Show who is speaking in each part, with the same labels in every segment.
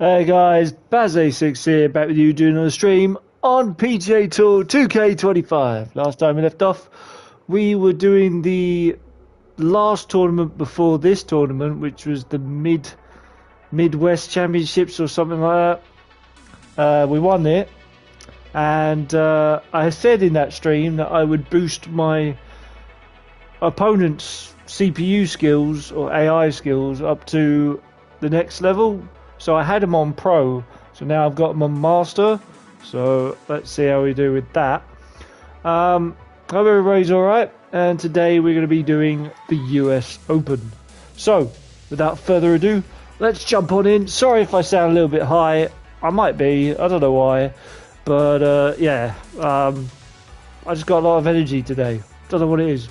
Speaker 1: Hey guys, Baz86 here, back with you doing a stream on PGA Tour 2K25. Last time we left off, we were doing the last tournament before this tournament, which was the Midwest Championships or something like that. We won it, and I said in that stream that I would boost my opponent's CPU skills or AI skills up to the next level. So I had him on Pro, so now I've got him on Master. So let's see how we do with that. Hope everybody's alright, and today we're going to be doing the US Open. So, without further ado, let's jump on in. Sorry if I sound a little bit high, I might be, I don't know why. But yeah, I just got a lot of energy today. Don't know what it is.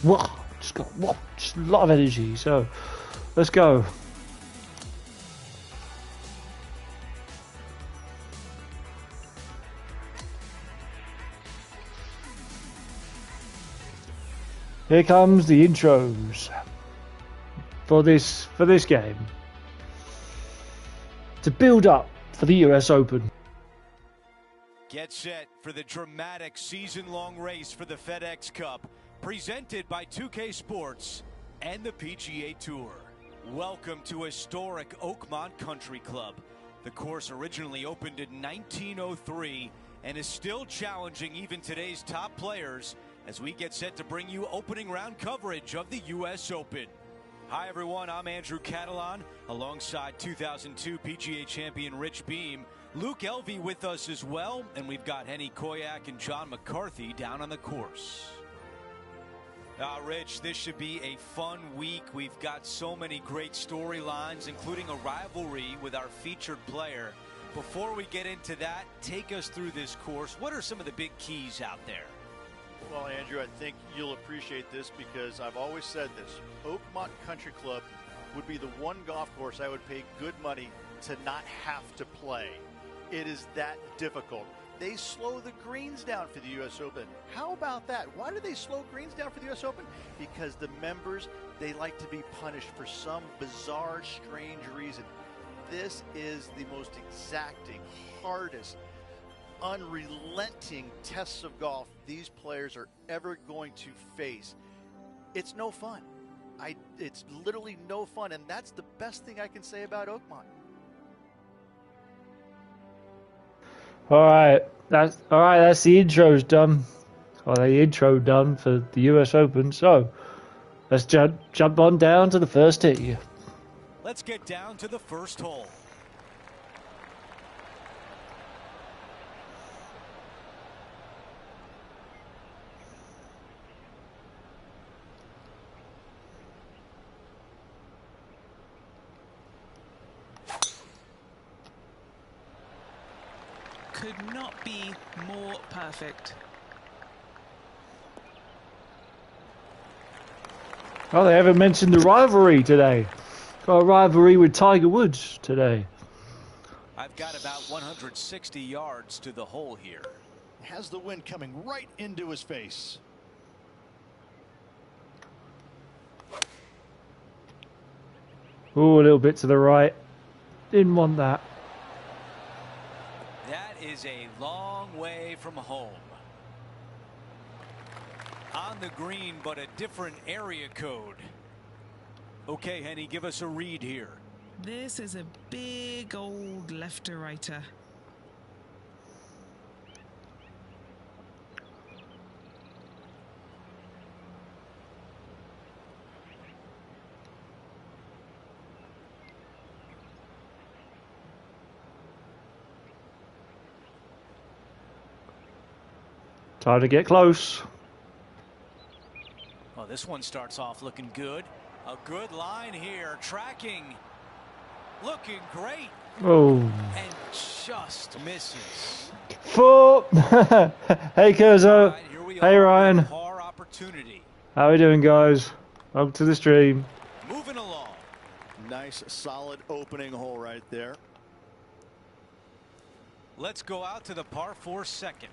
Speaker 1: Just a lot of energy, so let's go. Here comes the intros for this game to build up for the US Open.
Speaker 2: Get set for the dramatic season-long race for the FedEx Cup, presented by 2K Sports and the PGA Tour. Welcome to historic Oakmont Country Club. The course originally opened in 1903 and is still challenging even today's top players as we get set to bring you opening round coverage of the US Open. Hi everyone, I'm Andrew Catalan, alongside 2002 PGA champion Rich Beam, Luke Elvey with us as well, and we've got Henny Koyak and John McCarthy down on the course. Rich, this should be a fun week. We've got so many great storylines, including a rivalry with our featured player. Before we get into that, take us through this course. What are some of the big keys out there?
Speaker 3: Well, Andrew, I think you'll appreciate this because I've always said this. Oakmont Country Club would be the one golf course I would pay good money to not have to play. It is that difficult. They slow the greens down for the U.S. Open. How about that? Why do they slow greens down for the U.S. Open? Because the members, they like to be punished for some bizarre, strange reason. This is the most exacting, hardest, unrelenting tests of golf these players are ever going to face. It's no fun. It's literally no fun, and that's the best thing I can say about Oakmont.
Speaker 1: All right, that's the intro's done, or the intro done for the US Open. So let's jump on down to the first tee.
Speaker 2: Let's get down to the first hole.
Speaker 4: Could not be more perfect.
Speaker 1: Oh, they haven't mentioned the rivalry today. Got a rivalry with Tiger Woods today.
Speaker 2: I've got about 160 yards to the hole here.
Speaker 3: Has the wind coming right into his face.
Speaker 1: Ooh, a little bit to the right. Didn't want that.
Speaker 2: That is a long way from home. On the green, but a different area code. Okay, Henny, give us a read here.
Speaker 4: This is a big old left-to-righter.
Speaker 1: Time to get close.
Speaker 2: Oh, this one starts off looking good. A good line here. Tracking. Looking great.
Speaker 1: Oh.
Speaker 2: And just misses.
Speaker 1: Four. Hey, Kurzo.
Speaker 2: Right, here we
Speaker 1: hey,
Speaker 2: are.
Speaker 1: Ryan.
Speaker 2: Par opportunity.
Speaker 1: How we doing, guys? Welcome to the stream.
Speaker 2: Moving along.
Speaker 3: Nice, solid opening hole right there.
Speaker 2: Let's go out to the par 4 second.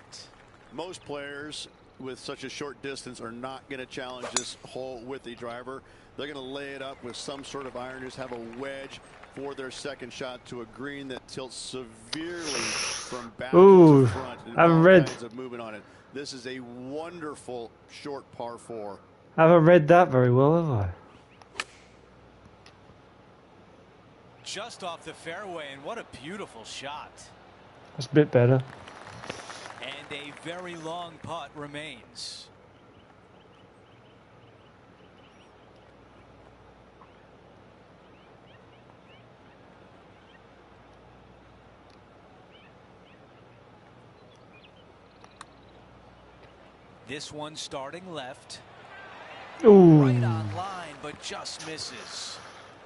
Speaker 5: Most players with such a short distance are not going to challenge this hole with the driver. They're going to lay it up with some sort of iron, just have a wedge for their second shot to a green that tilts severely from back
Speaker 1: Ooh,
Speaker 5: to front. And
Speaker 1: I haven't
Speaker 5: all
Speaker 1: read.
Speaker 5: kinds of movement on it. This is a wonderful short par 4.
Speaker 1: I haven't read that very well, have I?
Speaker 2: Just off the fairway, and what a beautiful shot.
Speaker 1: That's a bit better.
Speaker 2: And a very long putt remains. This one starting left.
Speaker 1: Ooh.
Speaker 2: Right on line, but just misses.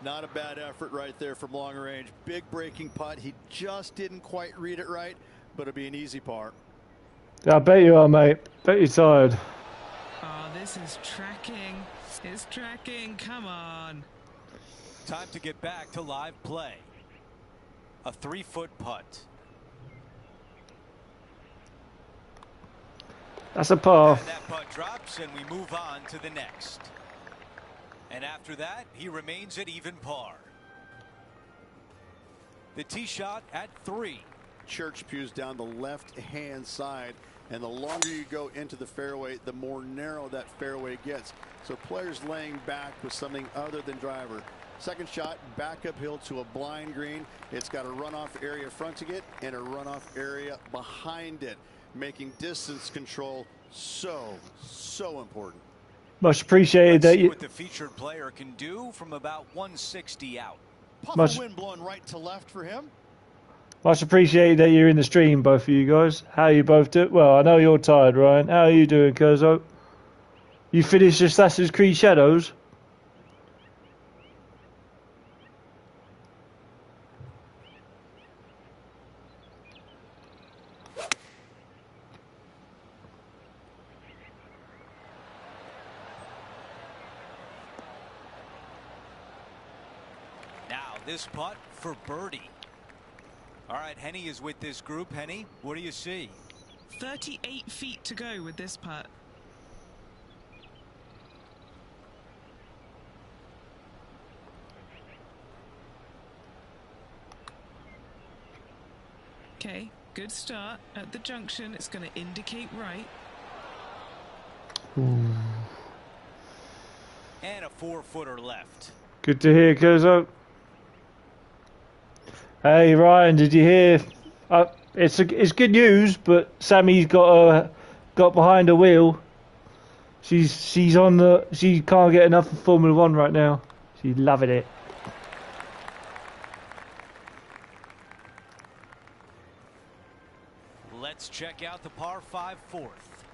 Speaker 5: Not a bad effort right there from long range. Big breaking putt. He just didn't quite read it right, but it'll be an easy par.
Speaker 1: I bet you are, mate. Bet you're tired.
Speaker 4: Oh, this is tracking. It's tracking. Come on.
Speaker 2: Time to get back to live play. A 3-foot putt.
Speaker 1: That's a par.
Speaker 2: And that putt drops, and we move on to the next. And after that, he remains at even par. The tee shot at 3.
Speaker 5: Church pews down the left-hand side, and the longer you go into the fairway, the more narrow that fairway gets. So players laying back with something other than driver. Second shot back uphill to a blind green. It's got a runoff area fronting it and a runoff area behind it, making distance control so important.
Speaker 1: Much appreciated
Speaker 2: Let's
Speaker 1: that
Speaker 2: see
Speaker 1: you.
Speaker 2: what the featured player can do from about 160 out.
Speaker 3: Puff
Speaker 1: Much-
Speaker 3: of wind blowing right to left for him.
Speaker 1: Much appreciated that you're in the stream, both of you guys. How you both do? Well, I know you're tired, Ryan. How are you doing, Kurzo? You finished Assassin's Creed Shadows?
Speaker 2: Now this putt for birdie. All right, Henny is with this group. Henny, what do you see?
Speaker 4: 38 feet to go with this putt. Okay, good start at the junction. It's going to indicate right.
Speaker 2: And a 4-footer left.
Speaker 1: Good to hear, Kurzo. Hey, Ryan, did you hear? It's good news, but Sammy's got behind a wheel. She's on the. She can't get enough of Formula One right now. She's loving it.
Speaker 2: Let's check out the par 5 fourth.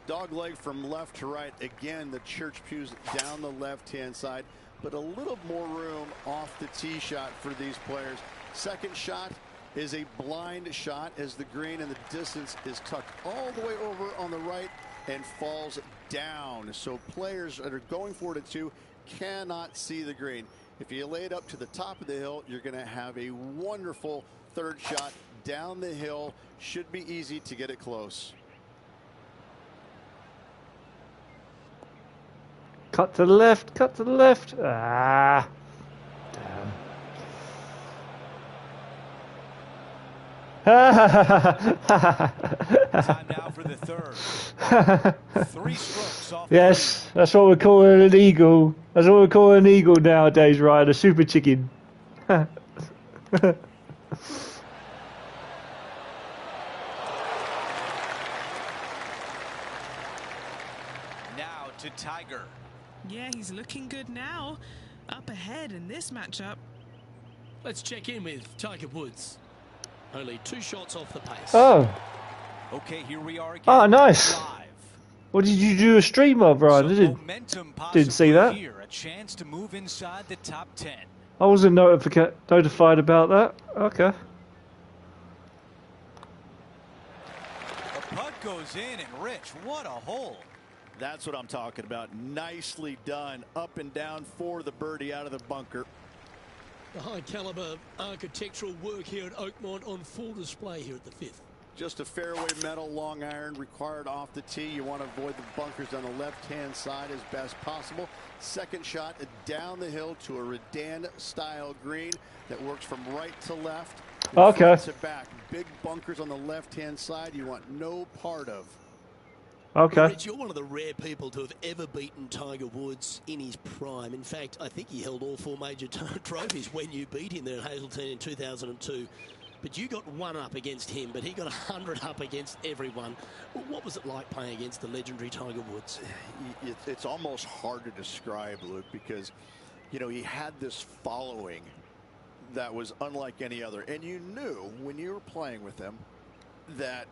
Speaker 5: Dog leg from left to right. Again, the church pews down the left-hand side, but a little more room off the tee shot for these players. Second shot is a blind shot as the green and the distance is tucked all the way over on the right and falls down. So players that are going for it at 2 cannot see the green. If you lay it up to the top of the hill, you're going to have a wonderful third shot down the hill. Should be easy to get it close.
Speaker 1: Cut to the left. Cut to the left. Ah. Damn.
Speaker 2: Time now for the third. 3 strokes off.
Speaker 1: Yes, that's what we're calling an eagle. That's what we're calling an eagle nowadays, Ryan. A super chicken.
Speaker 2: Now to Tiger.
Speaker 4: Yeah, he's looking good now. Up ahead in this matchup.
Speaker 6: Let's check in with Tiger Woods. Only 2 shots off the pace.
Speaker 1: Oh.
Speaker 2: Okay, here we are again.
Speaker 1: Oh, nice.
Speaker 2: Live.
Speaker 1: What did you do a stream of, Ryan?
Speaker 2: So
Speaker 1: Didn't
Speaker 2: momentum
Speaker 1: see that.
Speaker 2: here. A chance to move inside the top 10.
Speaker 1: I wasn't notified about that. Okay.
Speaker 2: The putt goes in, and Rich, what a hole.
Speaker 5: That's what I'm talking about. Nicely done. Up and down for the birdie out of the bunker.
Speaker 6: The high caliber architectural work here at Oakmont on full display here at the 5th.
Speaker 5: Just a fairway metal long iron required off the tee. You want to avoid the bunkers on the left-hand side as best possible. Second shot down the hill to a Redan-style green that works from right to left.
Speaker 1: Okay.
Speaker 5: Front to back. Big bunkers on the left-hand side you want no part of.
Speaker 1: Okay.
Speaker 6: Rich, you're one of the rare people to have ever beaten Tiger Woods in his prime. In fact, I think he held all 4 major trophies when you beat him there at Hazleton in 2002. But you got 1 up against him, but he got 100 up against everyone. What was it like playing against the legendary Tiger Woods?
Speaker 5: It's almost hard to describe, Luke, because, you know, he had this following that was unlike any other. And you knew when you were playing with him that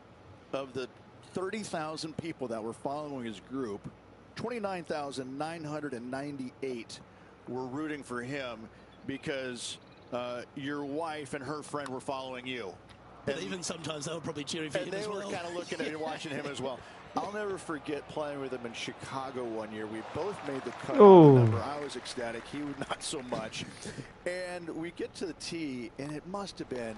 Speaker 5: of the 30,000 people that were following his group, 29,998 were rooting for him because your wife and her friend were following you.
Speaker 6: But even sometimes they were probably cheering for him as well.
Speaker 5: And they were kind of looking at you, watching him as well. I'll never forget playing with him in Chicago one year. We both made the cut. I was ecstatic. He would not so much. And we get to the tee, and it must have been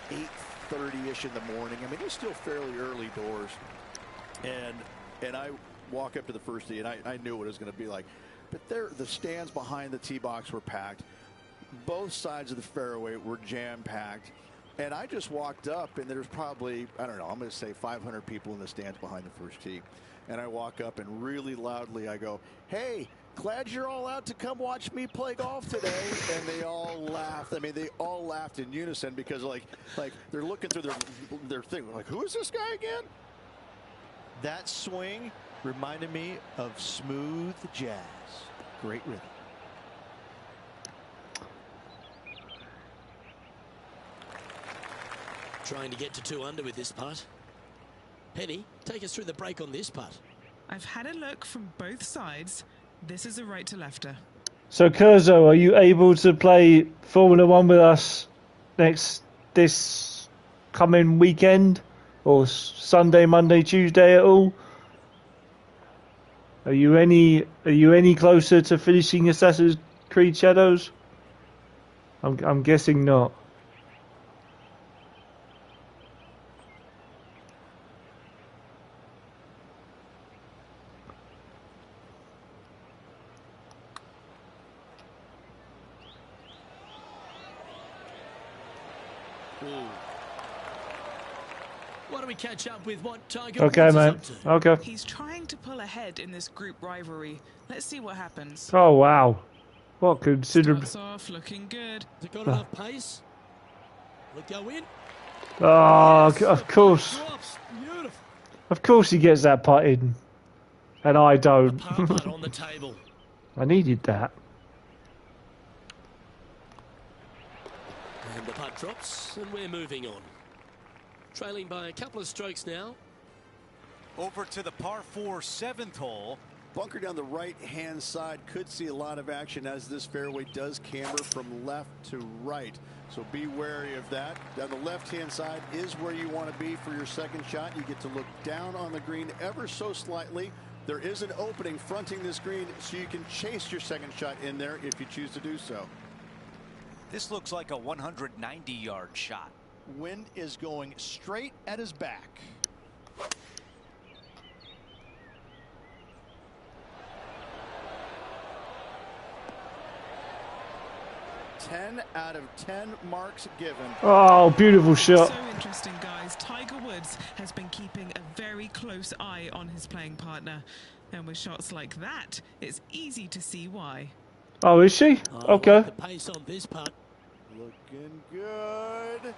Speaker 5: 8:30-ish in the morning. I mean, it was still fairly early doors. And I walk up to the first tee, and I knew what it was going to be like. But the stands behind the tee box were packed. Both sides of the fairway were jam-packed. And I just walked up, and there's probably, I don't know, I'm going to say 500 people in the stands behind the first tee. And I walk up, and really loudly I go, "Hey, glad you're all out to come watch me play golf today." And they all laughed. I mean, they all laughed in unison because, like they're looking through their thing. Like, who is this guy again?
Speaker 3: That swing reminded me of smooth jazz. Great rhythm.
Speaker 6: Trying to get to 2 under with this putt. Penny, take us through the break on this putt.
Speaker 4: I've had a look from both sides. This is a right to lefter.
Speaker 1: So, Kurzo, are you able to play Formula One with us this coming weekend, or Sunday, Monday, Tuesday at all? Are you any closer to finishing Assassin's Creed Shadows? I'm guessing not.
Speaker 6: Why don't we catch up with what Tiger
Speaker 1: Okay,
Speaker 6: Woods is
Speaker 1: mate.
Speaker 6: up to?
Speaker 1: Okay.
Speaker 4: He's trying to pull ahead in this group rivalry. Let's see what happens.
Speaker 1: Oh, wow. What considerable...
Speaker 4: Starts off looking good.
Speaker 6: Has it got enough pace? Will it go in?
Speaker 1: Oh,
Speaker 6: Yes,
Speaker 1: of course.
Speaker 6: drops. Beautiful.
Speaker 1: Of course he gets that putt in. And I don't.
Speaker 6: Par putt on the table.
Speaker 1: I needed that.
Speaker 6: And the putt drops, and we're moving on. Trailing by a couple of strokes now.
Speaker 2: Over to the par 4 7th hole.
Speaker 5: Bunker down the right-hand side could see a lot of action as this fairway does camber from left to right. So be wary of that. Down the left-hand side is where you want to be for your second shot. You get to look down on the green ever so slightly. There is an opening fronting this green, so you can chase your second shot in there if you choose to do so.
Speaker 2: This looks like a 190-yard shot.
Speaker 3: Wind is going straight at his back. 10 out of 10 marks given.
Speaker 1: Oh, beautiful shot.
Speaker 4: So interesting, guys. Tiger Woods has been keeping a very close eye on his playing partner. And with shots like that, it's easy to see why.
Speaker 1: Oh, is she? Okay.
Speaker 6: The pace on this putt.
Speaker 3: Looking good.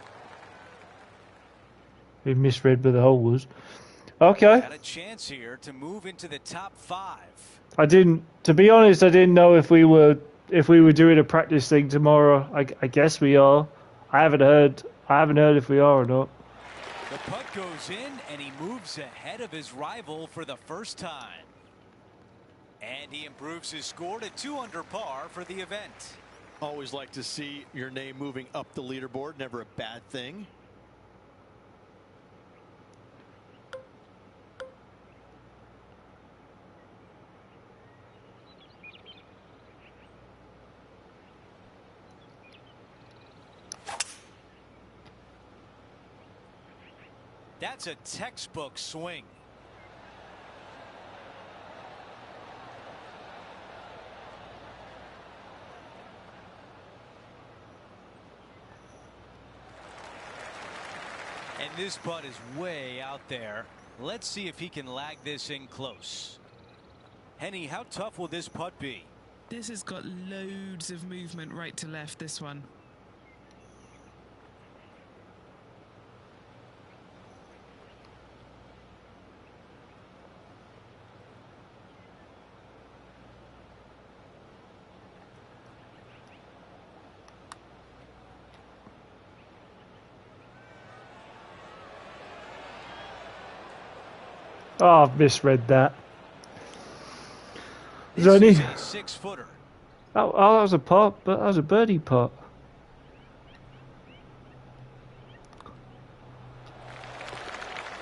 Speaker 1: He misread where the hole was. Okay.
Speaker 2: Got a chance here to move into the top 5.
Speaker 1: To be honest, I didn't know if we were doing a practice thing tomorrow. I guess we are. I haven't heard if we are or not.
Speaker 2: The putt goes in, and he moves ahead of his rival for the first time. And he improves his score to 2 under par for the event.
Speaker 3: Always like to see your name moving up the leaderboard. Never a bad thing.
Speaker 2: That's a textbook swing. And this putt is way out there. Let's see if he can lag this in close. Henny, how tough will this putt be?
Speaker 4: This has got loads of movement right to left, this one.
Speaker 1: Oh, I've misread that.
Speaker 2: This
Speaker 1: Is
Speaker 2: is a 6-footer.
Speaker 1: Oh, that was a putt, but that was a birdie putt.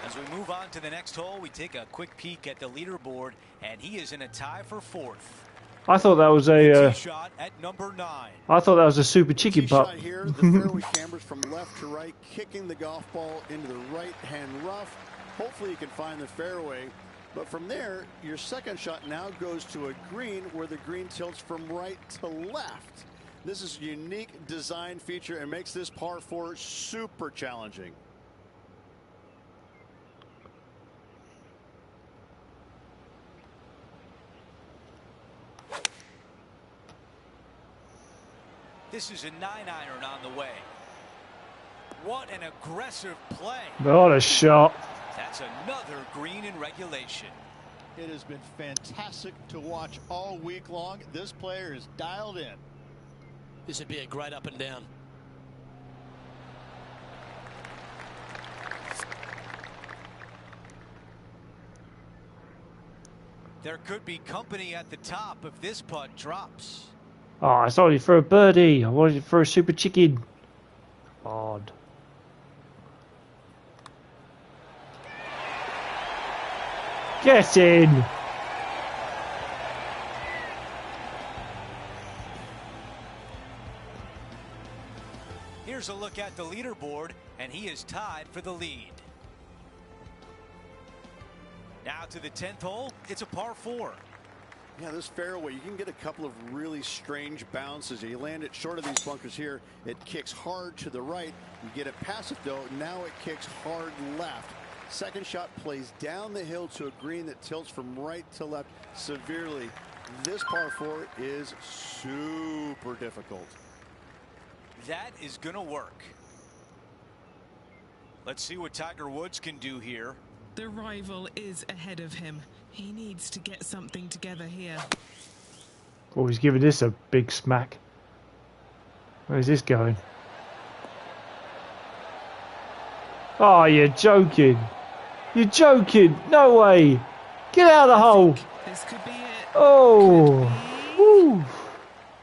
Speaker 2: As we move on to the next hole, we take a quick peek at the leaderboard, and he is in a tie for 4th.
Speaker 1: I thought that was a.
Speaker 2: Tee shot at number 9.
Speaker 1: I thought that was a super chicken
Speaker 5: Tee
Speaker 1: putt.
Speaker 5: shot here, the fairway cambers from left to right, kicking the golf ball into the right-hand rough. Hopefully you can find the fairway. But from there, your second shot now goes to a green where the green tilts from right to left. This is a unique design feature and makes this par 4 super challenging.
Speaker 2: This is a 9-iron on the way. What an aggressive play.
Speaker 1: What a shot.
Speaker 2: That's another green in regulation.
Speaker 3: It has been fantastic to watch all week long. This player is dialed in.
Speaker 6: This would be a great up and down.
Speaker 2: There could be company at the top if this putt drops.
Speaker 1: Oh, I thought you for a birdie. I wanted it for a super chicken. Odd. Get in.
Speaker 2: Here's a look at the leaderboard, and he is tied for the lead. Now to the 10th hole. It's a par 4.
Speaker 5: Yeah, this fairway, you can get a couple of really strange bounces. You land it short of these bunkers here. It kicks hard to the right. You get it past it, though. Now it kicks hard left. Second shot plays down the hill to a green that tilts from right to left severely. This par 4 is super difficult.
Speaker 2: That is going to work. Let's see what Tiger Woods can do here.
Speaker 4: The rival is ahead of him. He needs to get something together here.
Speaker 1: Oh, he's giving this a big smack. Where's this going? Oh, you're joking. You're joking. No way. Get out of the hole.
Speaker 4: This could be it.
Speaker 1: Oh. Woo.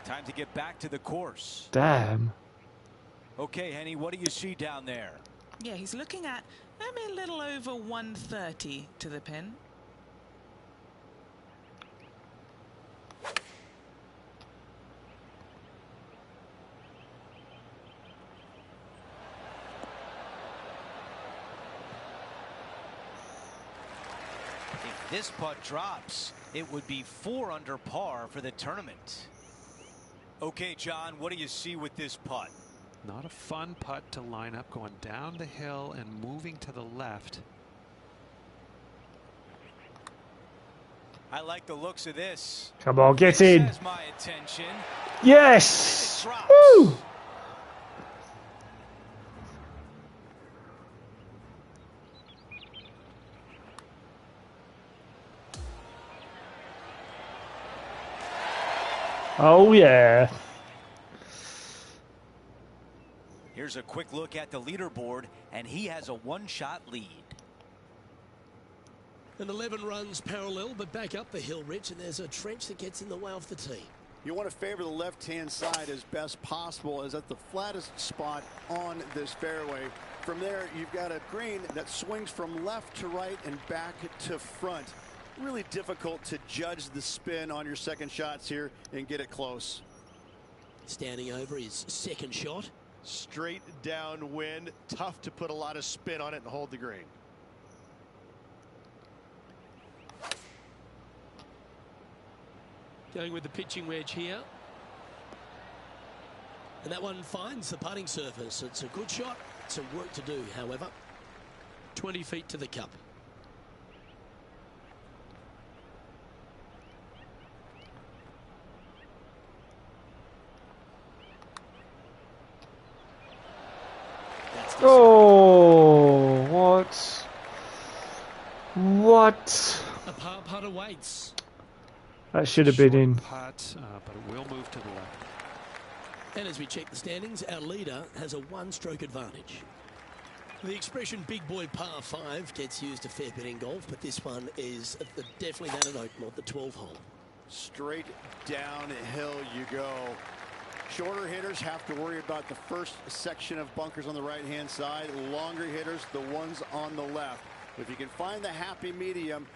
Speaker 2: Time to get back to the course.
Speaker 1: Damn.
Speaker 2: Okay, Henny, what do you see down there?
Speaker 4: Yeah, he's looking at maybe a little over 130 to the pin.
Speaker 2: If this putt drops, it would be 4 under par for the tournament. Okay, John, what do you see with this putt?
Speaker 7: Not a fun putt to line up, going down the hill and moving to the left.
Speaker 2: I like the looks of this.
Speaker 1: Come on, get
Speaker 2: This
Speaker 1: in.
Speaker 2: has my attention.
Speaker 1: Yes.
Speaker 2: And it drops.
Speaker 1: Woo. Oh, yeah.
Speaker 2: Here's a quick look at the leaderboard, and he has a 1-shot lead.
Speaker 6: And 11 runs parallel, but back up the hill, Rich, and there's a trench that gets in the way of the tee.
Speaker 5: You want to favor the left-hand side as best possible, as at the flattest spot on this fairway. From there, you've got a green that swings from left to right and back to front. Really difficult to judge the spin on your second shots here and get it close.
Speaker 6: Standing over his second shot.
Speaker 3: Straight downwind, tough to put a lot of spin on it and hold the green.
Speaker 6: Going with the pitching wedge here. And that one finds the putting surface. It's a good shot. Some work to do, however. 20 feet to the cup.
Speaker 1: Oh, what? What?
Speaker 6: A par putt awaits.
Speaker 1: That should have been in.
Speaker 7: Putt, but it will move to the left.
Speaker 6: And as we check the standings, our leader has a one-stroke advantage. The expression big boy par 5 gets used a fair bit in golf, but this one is definitely that at Oakmont, the 12th hole.
Speaker 5: Straight downhill you go. Shorter hitters have to worry about the first section of bunkers on the right-hand side. Longer hitters, the ones on the left. If you can find the happy medium,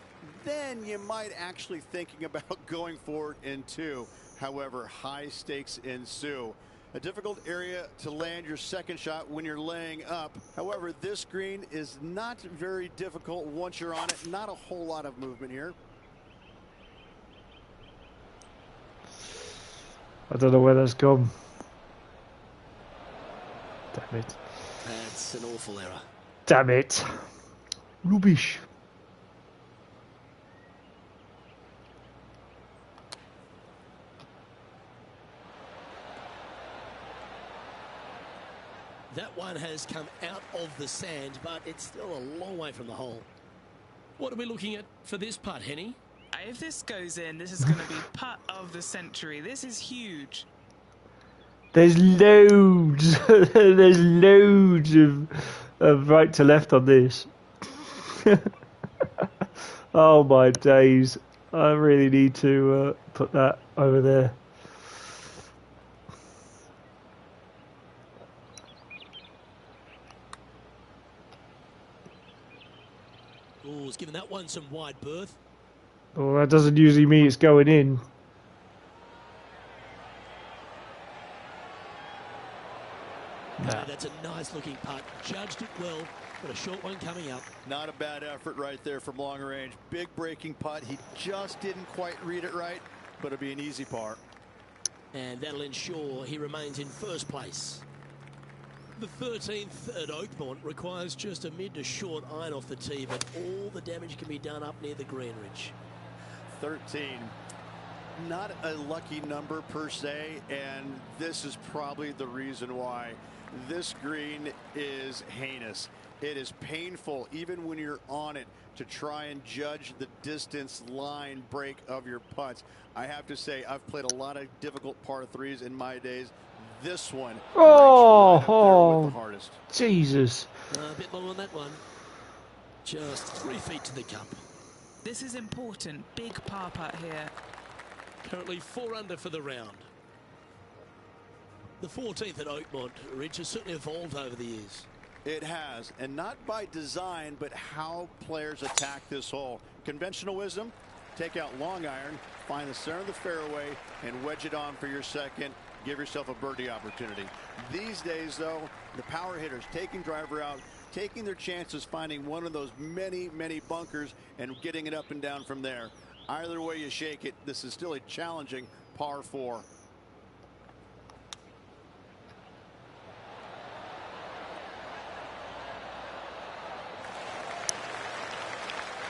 Speaker 5: then you might actually thinking about going forward in 2. However, high stakes ensue. A difficult area to land your second shot when you're laying up. However, this green is not very difficult once you're on it. Not a whole lot of movement here.
Speaker 1: I don't know where that's gone. Damn it.
Speaker 6: That's an awful error.
Speaker 1: Damn it. Rubbish.
Speaker 6: That one has come out of the sand, but it's still a long way from the hole. What are we looking at for this putt, Henny?
Speaker 4: If this goes in, this is going to be putt of the century. This is huge.
Speaker 1: There's loads. There's loads of right to left on this. Oh my days. I really need to put that over there.
Speaker 6: Oh, he's given that one some wide berth.
Speaker 1: Oh, that doesn't usually mean it's going in.
Speaker 6: Nah. That's a nice looking putt. Judged it well. Got a short one coming up.
Speaker 5: Not a bad effort right there from long range. Big breaking putt. He just didn't quite read it right, but it'll be an easy par.
Speaker 6: And that'll ensure he remains in first place. The 13th at Oakmont requires just a mid to short iron off the tee, but all the damage can be done up near the green ridge.
Speaker 5: 13. Not a lucky number per se, and this is probably the reason why. This green is heinous. It is painful, even when you're on it, to try and judge the distance line break of your putts. I have to say, I've played a lot of difficult par 3s in my days. This one ranks right up there with the hardest.
Speaker 1: Jesus.
Speaker 6: A bit long on that one. Just 3 feet to the cup.
Speaker 4: This is important. Big par putt here.
Speaker 6: Currently 4 under for the round. The 14th at Oakmont, Rich, has certainly evolved over the years.
Speaker 5: It has, and not by design, but how players attack this hole. Conventional wisdom, take out long iron, find the center of the fairway, and wedge it on for your second. Give yourself a birdie opportunity. These days, though, the power hitters taking driver out, taking their chances, finding one of those many, many bunkers and getting it up and down from there. Either way you shake it, this is still a challenging par 4.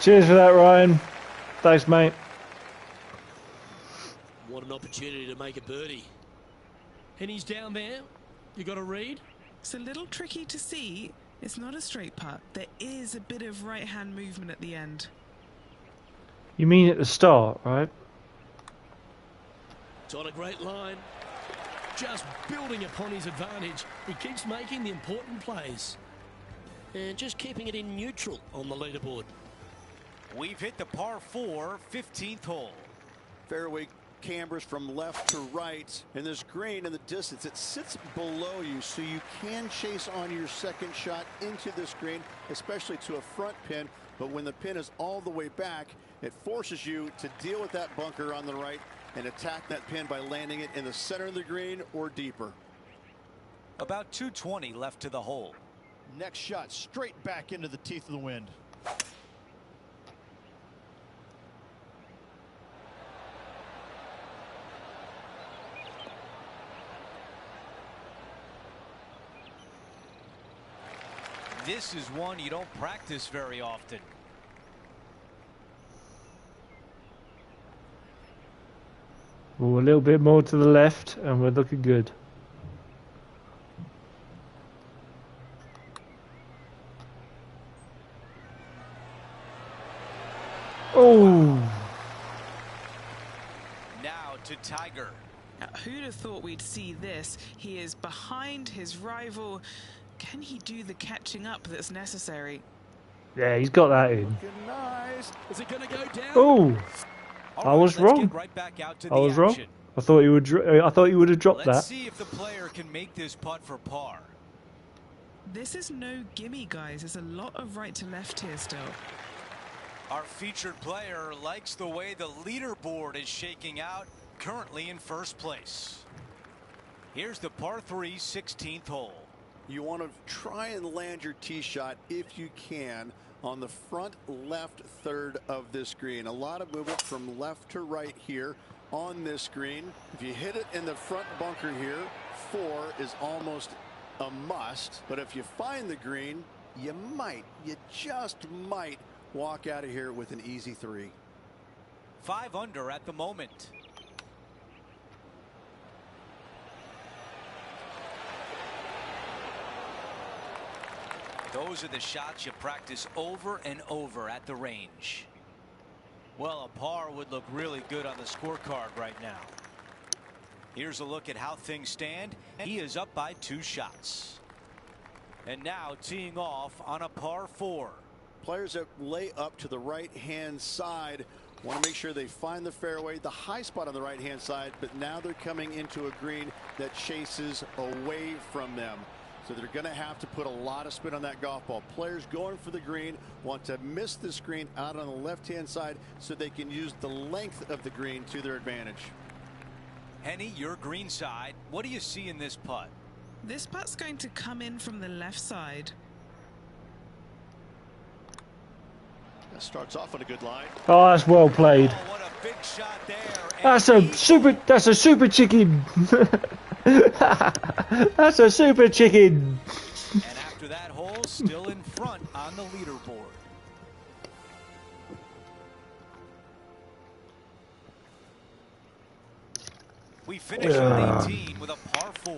Speaker 1: Cheers for that, Ryan. Thanks, mate.
Speaker 6: What an opportunity to make a birdie. And he's down there. You got to read.
Speaker 4: It's a little tricky to see. It's not a straight putt. There is a bit of right-hand movement at the end.
Speaker 1: You mean at the start, right?
Speaker 6: It's on a great line. Just building upon his advantage. He keeps making the important plays. And just keeping it in neutral on the leaderboard.
Speaker 2: We've hit the par 4, 15th hole.
Speaker 5: Fairway cambers from left to right, and this green in the distance, it sits below you, so you can chase on your second shot into this green, especially to a front pin. But when the pin is all the way back, it forces you to deal with that bunker on the right and attack that pin by landing it in the center of the green or deeper.
Speaker 2: About 220 left to the hole.
Speaker 3: Next shot straight back into the teeth of the wind.
Speaker 2: This is one you don't practice very often.
Speaker 1: Ooh, a little bit more to the left, and we're looking good. Oh!
Speaker 2: Now to Tiger.
Speaker 4: Now, who'd have thought we'd see this? He is behind his rival. Can he do the catching up that's necessary?
Speaker 1: Yeah, he's got that in.
Speaker 5: Nice.
Speaker 6: Is it going to go down?
Speaker 1: Oh!
Speaker 2: All
Speaker 1: I
Speaker 2: right,
Speaker 1: was
Speaker 2: let's
Speaker 1: wrong.
Speaker 2: get right back out to
Speaker 1: I
Speaker 2: the
Speaker 1: was wrong.
Speaker 2: action.
Speaker 1: I thought you would. I thought you would have dropped
Speaker 2: Let's
Speaker 1: that.
Speaker 2: see if the player can make this putt for par.
Speaker 4: This is no gimme, guys. There's a lot of right to left here still.
Speaker 2: Our featured player likes the way the leaderboard is shaking out, currently in first place. Here's the par 3 16th hole.
Speaker 5: You want to try and land your tee shot if you can on the front left third of this green. A lot of movement from left to right here on this green. If you hit it in the front bunker here, 4 is almost a must. But if you find the green, you just might walk out of here with an easy 3.
Speaker 2: 5 under at the moment. Those are the shots you practice over and over at the range. Well, a par would look really good on the scorecard right now. Here's a look at how things stand. He is up by 2 shots. And now teeing off on a par 4.
Speaker 5: Players that lay up to the right-hand side want to make sure they find the fairway, the high spot on the right-hand side, but now they're coming into a green that chases away from them. So they're going to have to put a lot of spin on that golf ball. Players going for the green want to miss the screen out on the left-hand side so they can use the length of the green to their advantage.
Speaker 2: Henny, your green side. What do you see in this putt?
Speaker 4: This putt's going to come in from the left side.
Speaker 3: That starts off on a good line.
Speaker 1: Oh, that's well played.
Speaker 2: Oh, what a big shot there.
Speaker 1: That's a super. That's a super chicken. That's a super chicken.
Speaker 2: And after that hole, still in front on the leaderboard. We finish on 18 with a par 4.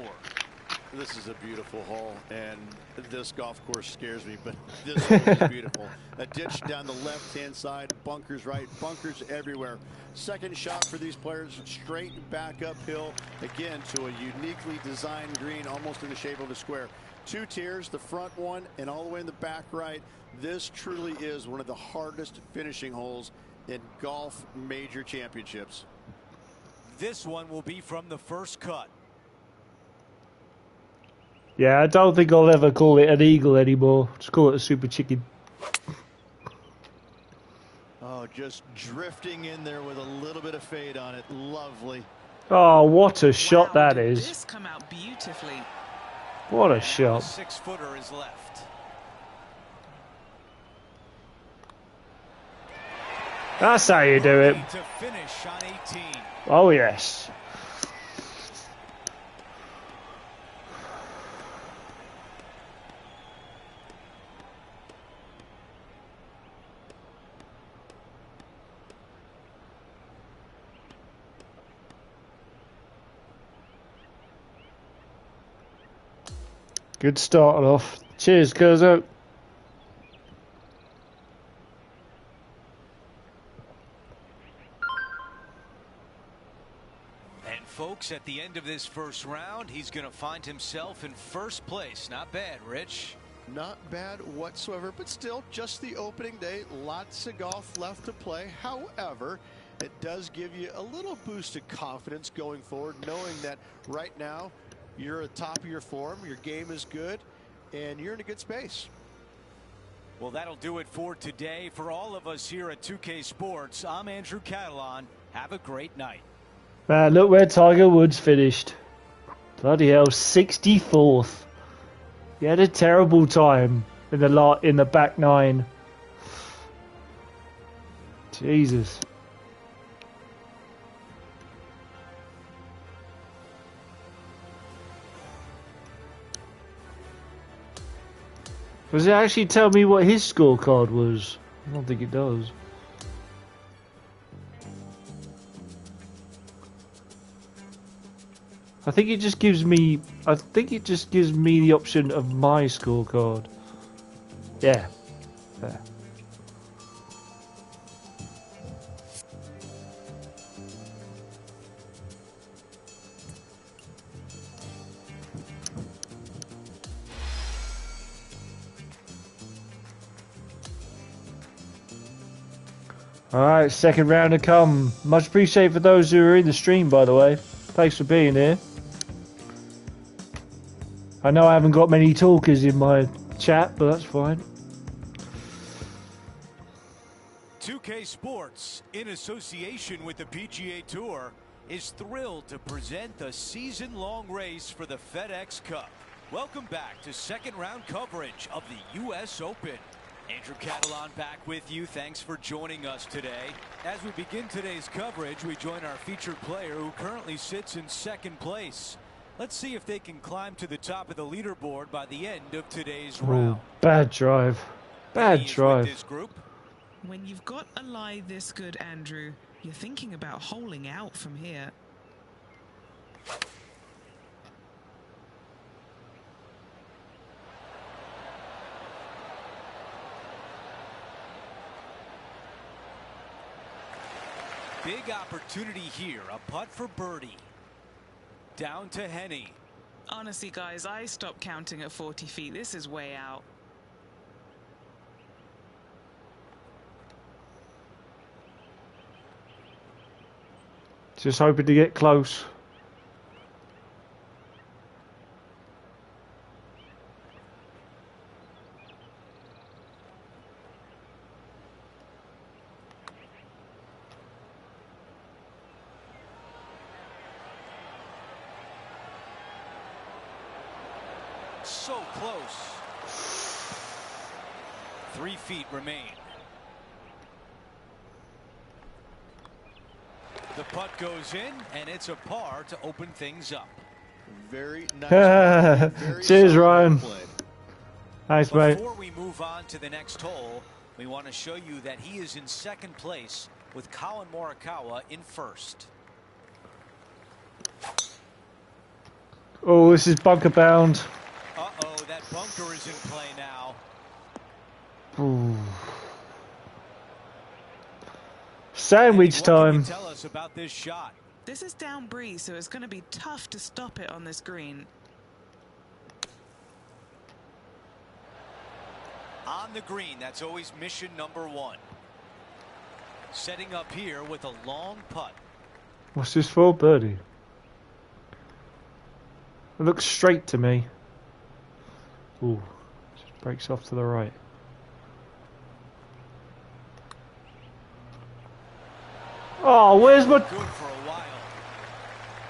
Speaker 5: This is a beautiful hole, and this golf course scares me, but this hole is beautiful. A ditch down the left-hand side, bunkers right, bunkers everywhere. Second shot for these players, straight back uphill, again to a uniquely designed green, almost in the shape of a square. 2 tiers, the front one and all the way in the back right. This truly is one of the hardest finishing holes in golf major championships.
Speaker 2: This one will be from the first cut.
Speaker 1: Yeah, I don't think I'll ever call it an eagle anymore. Just call it a super chicken.
Speaker 5: Oh, just drifting in there with a little bit of fade on it. Lovely.
Speaker 1: Oh, what a shot
Speaker 4: Wow,
Speaker 1: that
Speaker 4: did
Speaker 1: is.
Speaker 4: This come out beautifully.
Speaker 1: What a
Speaker 2: The
Speaker 1: shot.
Speaker 2: 6-footer is left.
Speaker 1: That's how you do it.
Speaker 2: To finish on 18.
Speaker 1: Oh, yes. Good start off. Cheers, Kurzo.
Speaker 2: And folks, at the end of this first round, he's going to find himself in first place. Not bad, Rich.
Speaker 3: Not bad whatsoever, but still just the opening day. Lots of golf left to play. However, it does give you a little boost of confidence going forward, knowing that right now you're at the top of your form, your game is good, and you're in a good space.
Speaker 2: Well, that'll do it for today. For all of us here at 2K Sports, I'm Andrew Catalan. Have a great night.
Speaker 1: Man, look where Tiger Woods finished. Bloody hell, 64th. He had a terrible time in the back 9. Jesus. Does it actually tell me what his scorecard was? I don't think it does. I think it just gives me the option of my scorecard. Yeah. There. Alright, second round to come. Much appreciated for those who are in the stream, by the way. Thanks for being here. I know I haven't got many talkers in my chat, but that's fine.
Speaker 2: 2K Sports, in association with the PGA Tour, is thrilled to present the season-long race for the FedEx Cup. Welcome back to second round coverage of the U.S. Open. Andrew Catalan back with you. Thanks for joining us today. As we begin today's coverage, we join our featured player who currently sits in second place. Let's see if they can climb to the top of the leaderboard by the end of today's round.
Speaker 1: Bad drive. Bad drive.
Speaker 2: This group.
Speaker 4: When you've got a lie this good, Andrew, you're thinking about holing out from here.
Speaker 2: Big opportunity here. A putt for birdie. Down to Henny.
Speaker 4: Honestly, guys, I stopped counting at 40 feet. This is way out.
Speaker 1: Just hoping to get close.
Speaker 2: So close. 3 feet remain. The putt goes in, and it's a par to open things up.
Speaker 5: Very nice. Very
Speaker 1: Cheers, Ryan.
Speaker 5: play.
Speaker 1: Thanks, mate.
Speaker 2: Before we move on to the next hole, we want to show you that he is in second place with Colin Morikawa in first.
Speaker 1: Oh, this is bunker bound.
Speaker 2: Uh-oh, that bunker is in play now.
Speaker 1: Ooh. Sandwich
Speaker 2: What can you
Speaker 1: time.
Speaker 2: tell us about this shot?
Speaker 4: This is down breeze, so it's going to be tough to stop it on this green.
Speaker 2: On the green, that's always mission number one. Setting up here with a long putt.
Speaker 1: What's this for? Birdie. It looks straight to me. Ooh, just breaks off to the right. Oh, where's my...
Speaker 2: Good for a while.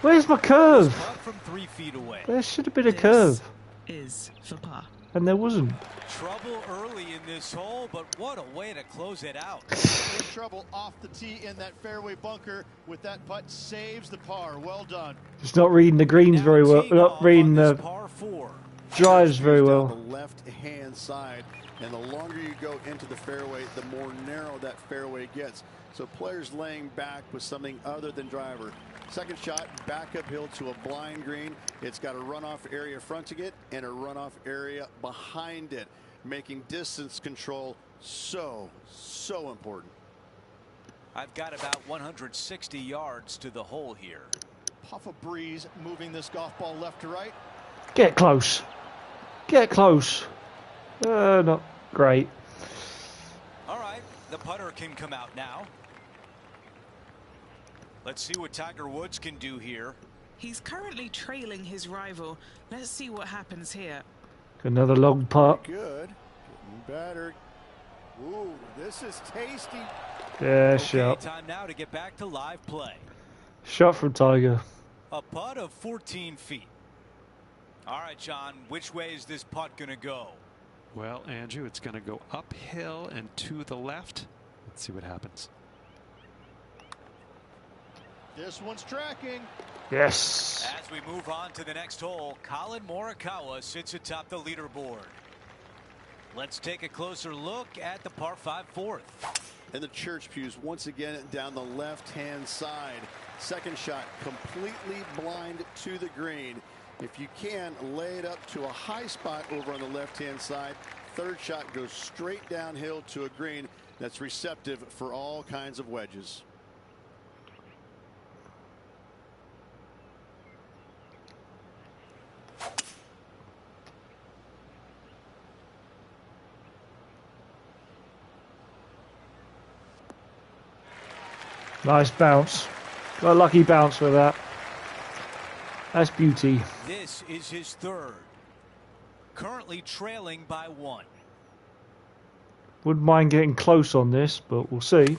Speaker 1: Where's my curve?
Speaker 2: Putt from 3 feet away.
Speaker 1: There should have been a curve.
Speaker 4: Is for par.
Speaker 1: And there wasn't.
Speaker 2: Trouble early in this hole, but what a way to close it out.
Speaker 5: In trouble off the tee in that fairway bunker with that putt saves the par. Well done.
Speaker 1: Just not reading the greens very well. Not reading the
Speaker 2: par 4.
Speaker 1: drives very
Speaker 5: Down
Speaker 1: well.
Speaker 5: the left-hand side, and the longer you go into the fairway, the more narrow that fairway gets. So players laying back with something other than driver. Second shot, back uphill to a blind green. It's got a runoff area fronting it and a runoff area behind it, making distance control so important.
Speaker 2: I've got about 160 yards to the hole here.
Speaker 5: Puff of breeze moving this golf ball left to right.
Speaker 1: Get close. Get close. Not great.
Speaker 2: All right, the putter can come out now. Let's see what Tiger Woods can do here.
Speaker 4: He's currently trailing his rival. Let's see what happens here.
Speaker 1: Another long putt.
Speaker 5: Good. Getting better. Ooh, this is tasty.
Speaker 1: Yeah,
Speaker 2: Okay,
Speaker 1: shot.
Speaker 2: time now to get back to live play.
Speaker 1: Shot from Tiger.
Speaker 2: A putt of 14 feet. All right, John, which way is this putt going to go?
Speaker 7: Well, Andrew, it's going to go uphill and to the left. Let's see what happens.
Speaker 5: This one's tracking.
Speaker 1: Yes.
Speaker 2: As we move on to the next hole, Colin Morikawa sits atop the leaderboard. Let's take a closer look at the par 5 fourth.
Speaker 5: And the church pews once again down the left-hand side. Second shot completely blind to the green. If you can, lay it up to a high spot over on the left-hand side. Third shot goes straight downhill to a green that's receptive for all kinds of wedges.
Speaker 1: Nice bounce. Got a lucky bounce with that. That's beauty.
Speaker 2: This is his third. Currently trailing by 1.
Speaker 1: Wouldn't mind getting close on this, but we'll see.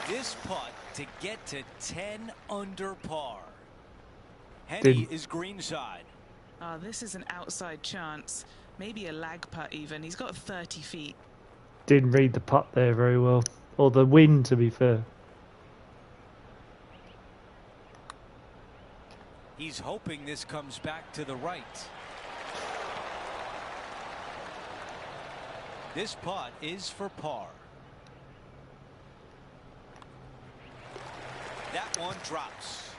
Speaker 2: This putt to get to 10 under par. Henny is greenside.
Speaker 4: Oh, this is an outside chance. Maybe a lag putt even. He's got 30 feet.
Speaker 1: Didn't read the putt there very well. Or the wind, to be fair.
Speaker 2: He's hoping this comes back to the right. This putt is for par. That one drops.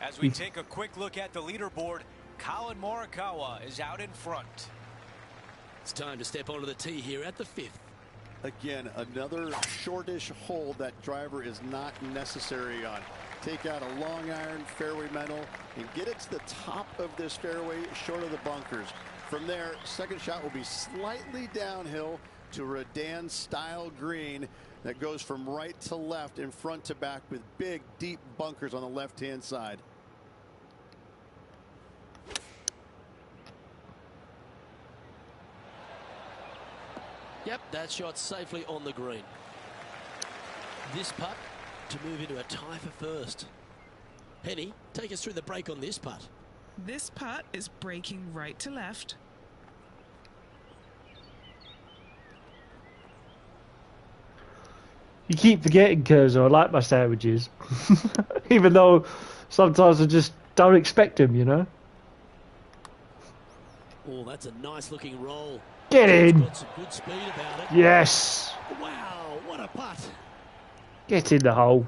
Speaker 2: As we take a quick look at the leaderboard, Colin Morikawa is out in front.
Speaker 6: It's time to step onto the tee here at the 5th.
Speaker 5: Again, another shortish hole that driver is not necessary on. Take out a long iron, fairway metal, and get it to the top of this fairway, short of the bunkers. From there, second shot will be slightly downhill to a Redan-style green that goes from right to left and front to back with big, deep bunkers on the left-hand side.
Speaker 6: Yep, that shot safely on the green. This putt to move into a tie for first. Penny, take us through the break on this putt.
Speaker 4: This putt is breaking right to left.
Speaker 1: You keep forgetting, Curzon, I like my sandwiches. Even though sometimes I just don't expect them, you know.
Speaker 6: Oh, that's a nice looking roll.
Speaker 1: Get in!
Speaker 6: Got some good speed about it.
Speaker 1: Yes!
Speaker 6: Wow, what a putt.
Speaker 1: Get in the hole.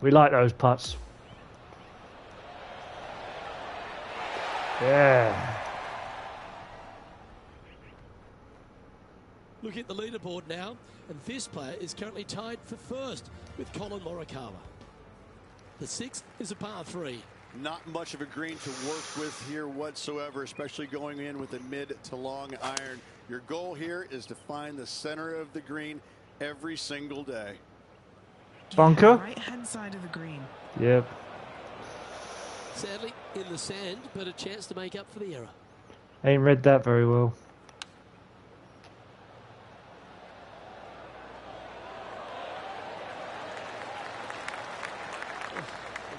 Speaker 1: We like those putts. Yeah.
Speaker 6: Look at the leaderboard now, and this player is currently tied for first with Colin Morikawa. The 6th is a par 3.
Speaker 5: Not much of a green to work with here whatsoever, especially going in with a mid to long iron. Your goal here is to find the center of the green every single day.
Speaker 1: Bunker?
Speaker 4: Right hand side of the green.
Speaker 1: Yep.
Speaker 6: Sadly, in the sand, but a chance to make up for the error.
Speaker 1: Ain't read that very well.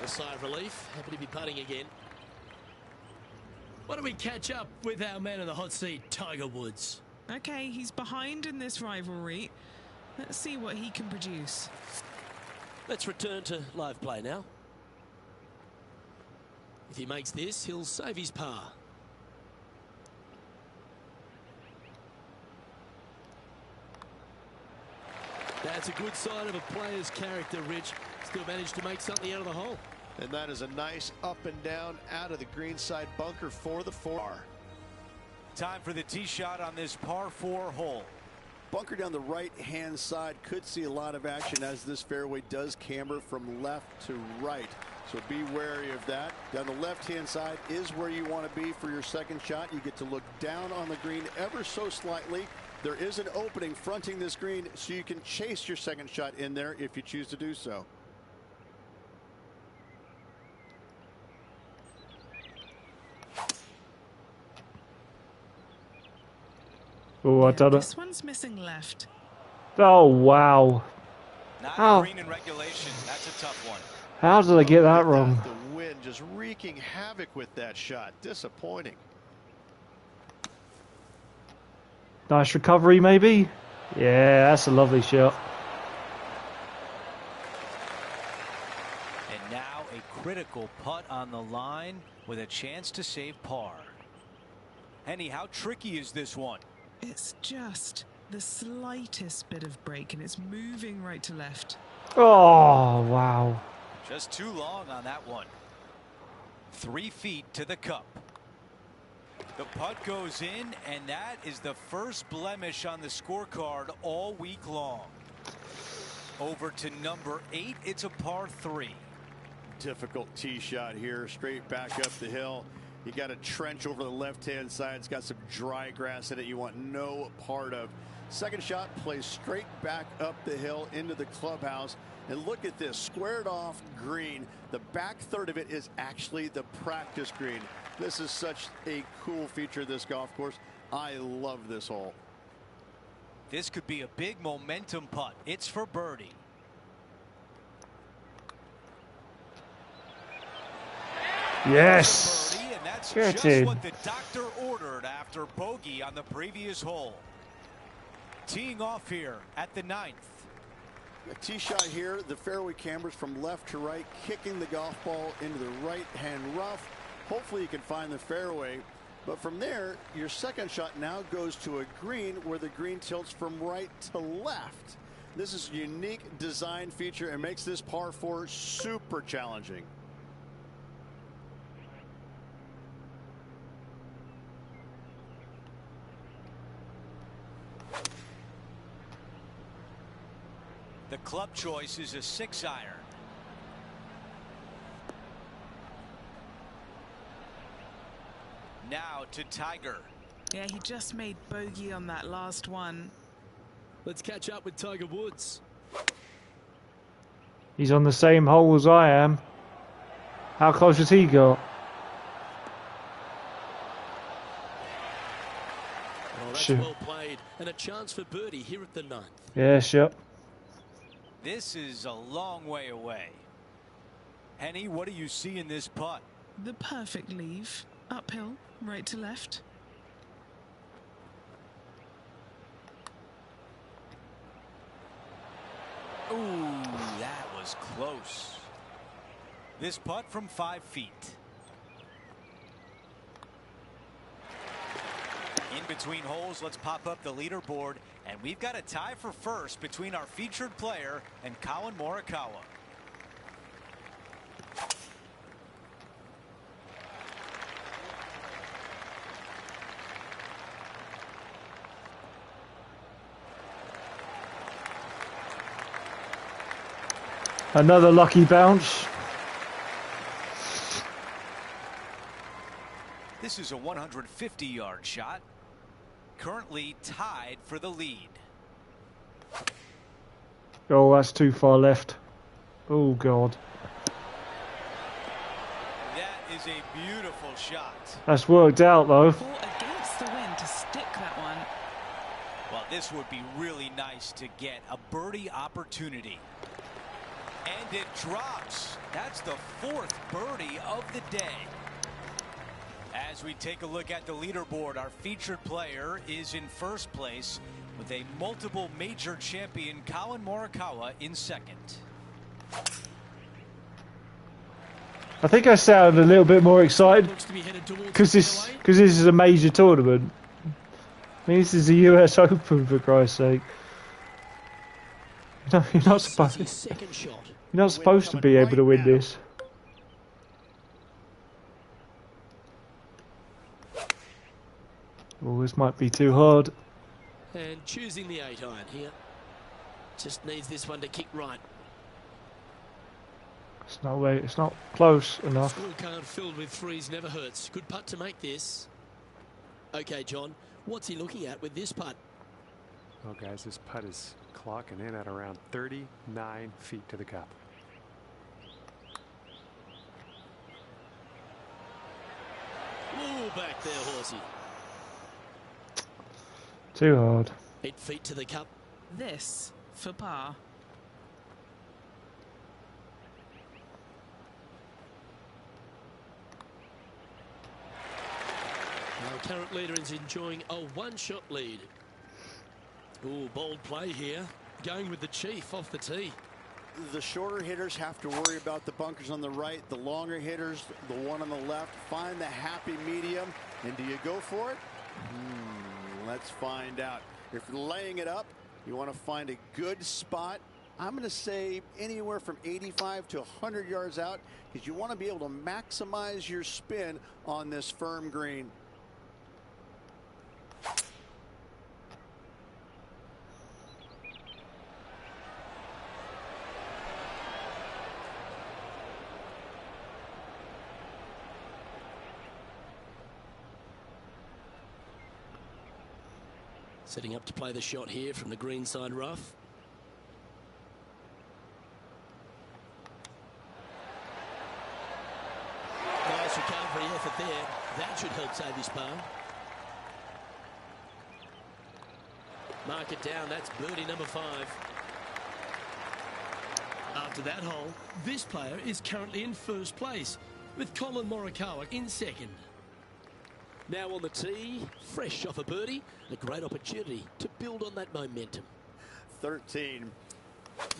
Speaker 6: A sigh of relief. Happy to be putting again. Why don't we catch up with our man in the hot seat, Tiger Woods?
Speaker 4: Okay, he's behind in this rivalry. Let's see what he can produce.
Speaker 6: Let's return to live play now. If he makes this, he'll save his par. That's a good sign of a player's character, Rich. Still managed to make something out of the hole.
Speaker 3: And that is a nice up and down out of the greenside bunker for the 4.
Speaker 2: Time for the tee shot on this par 4 hole.
Speaker 5: Bunker down the right-hand side could see a lot of action as this fairway does camber from left to right. So be wary of that. Down the left-hand side is where you want to be for your second shot. You get to look down on the green ever so slightly. There is an opening fronting this green, so you can chase your second shot in there if you choose to do so.
Speaker 1: Oh, I don't know.
Speaker 4: This one's missing left.
Speaker 1: Oh, wow.
Speaker 2: Not green in regulation. That's a tough one.
Speaker 1: How did I get that wrong?
Speaker 3: The wind just wreaking havoc with that shot. Disappointing.
Speaker 1: Nice recovery, maybe? Yeah, that's a lovely shot.
Speaker 2: And now a critical putt on the line with a chance to save par. Henny, how tricky is this one?
Speaker 4: It's just the slightest bit of break, and it's moving right to left.
Speaker 1: Oh, wow.
Speaker 2: Just too long on that one. 3 feet to the cup. The putt goes in, and that is the first blemish on the scorecard all week long. Over to number 8, it's a par 3.
Speaker 5: Difficult tee shot here, straight back up the hill. You got a trench over the left-hand side. It's got some dry grass in it you want no part of. Second shot plays straight back up the hill into the clubhouse. And look at this, squared off green. The back third of it is actually the practice green. This is such a cool feature of this golf course. I love this hole.
Speaker 2: This could be a big momentum putt. It's for birdie.
Speaker 1: Yes.
Speaker 2: Birdie, and that's
Speaker 1: Get
Speaker 2: just
Speaker 1: in.
Speaker 2: what the doctor ordered after bogey on the previous hole. Teeing off here at the 9th.
Speaker 5: A tee shot here, the fairway cambers from left to right, kicking the golf ball into the right-hand rough. Hopefully you can find the fairway. But from there, your second shot now goes to a green where the green tilts from right to left. This is a unique design feature and makes this par 4 super challenging.
Speaker 2: The club choice is a 6-iron. Now to Tiger.
Speaker 4: Yeah, he just made bogey on that last one.
Speaker 6: Let's catch up with Tiger Woods.
Speaker 1: He's on the same hole as I am. How close has he got?
Speaker 6: Oh, that's
Speaker 1: Sure.
Speaker 6: well played. And a chance for birdie here at the 9th.
Speaker 1: Yeah, sure.
Speaker 2: This is a long way away. Henny, what do you see in this putt?
Speaker 4: The perfect leave. Uphill, right to left.
Speaker 2: Ooh, that was close. This putt from 5 feet. In between holes, let's pop up the leaderboard, and we've got a tie for first between our featured player and Colin Morikawa.
Speaker 1: Another lucky bounce.
Speaker 2: This is a 150-yard shot. Currently tied for the lead.
Speaker 1: Oh, that's too far left. Oh, God.
Speaker 2: That is a beautiful shot.
Speaker 1: That's worked out, though.
Speaker 4: Fought against the wind to stick that one.
Speaker 2: Well, this would be really nice to get a birdie opportunity. And it drops. That's the 4th birdie of the day. As we take a look at the leaderboard, our featured player is in first place with a multiple major champion, Colin Morikawa, in second.
Speaker 1: I think I sound a little bit more excited
Speaker 6: Looks to be headed towards
Speaker 1: because
Speaker 6: the
Speaker 1: this
Speaker 6: fairway.
Speaker 1: is a major tournament. I mean, this is the US Open, for Christ's sake. You're not supposed.
Speaker 6: His second shot.
Speaker 1: You're not supposed to be able to win this. Oh, this might be too hard.
Speaker 6: And choosing the 8-iron here. Just needs this one to kick right.
Speaker 1: It's not close enough.
Speaker 6: Scorecard filled with threes never hurts. Good putt to make this. Okay, John, what's he looking at with this putt?
Speaker 7: Oh, guys, this putt is clocking in at around 39 feet to the cup.
Speaker 6: Ooh, back there, horsey.
Speaker 1: Too hard.
Speaker 6: 8 feet to the cup.
Speaker 4: This for par.
Speaker 6: Our current leader is enjoying a one-shot lead. Ooh, bold play here. Going with the chief off the tee.
Speaker 5: The shorter hitters have to worry about the bunkers on the right. The longer hitters, the one on the left, find the happy medium. And do you go for it? Let's find out. If you're laying it up, you want to find a good spot. I'm going to say anywhere from 85 to 100 yards out, because you want to be able to maximize your spin on this firm green.
Speaker 6: Setting up to play the shot here from the greenside rough. Nice recovery effort there. That should help save his par. Mark it down. That's birdie number 5. After that hole, this player is currently in first place, with Colin Morikawa in second. Now on the tee, fresh off a birdie, a great opportunity to build on that momentum.
Speaker 5: 13.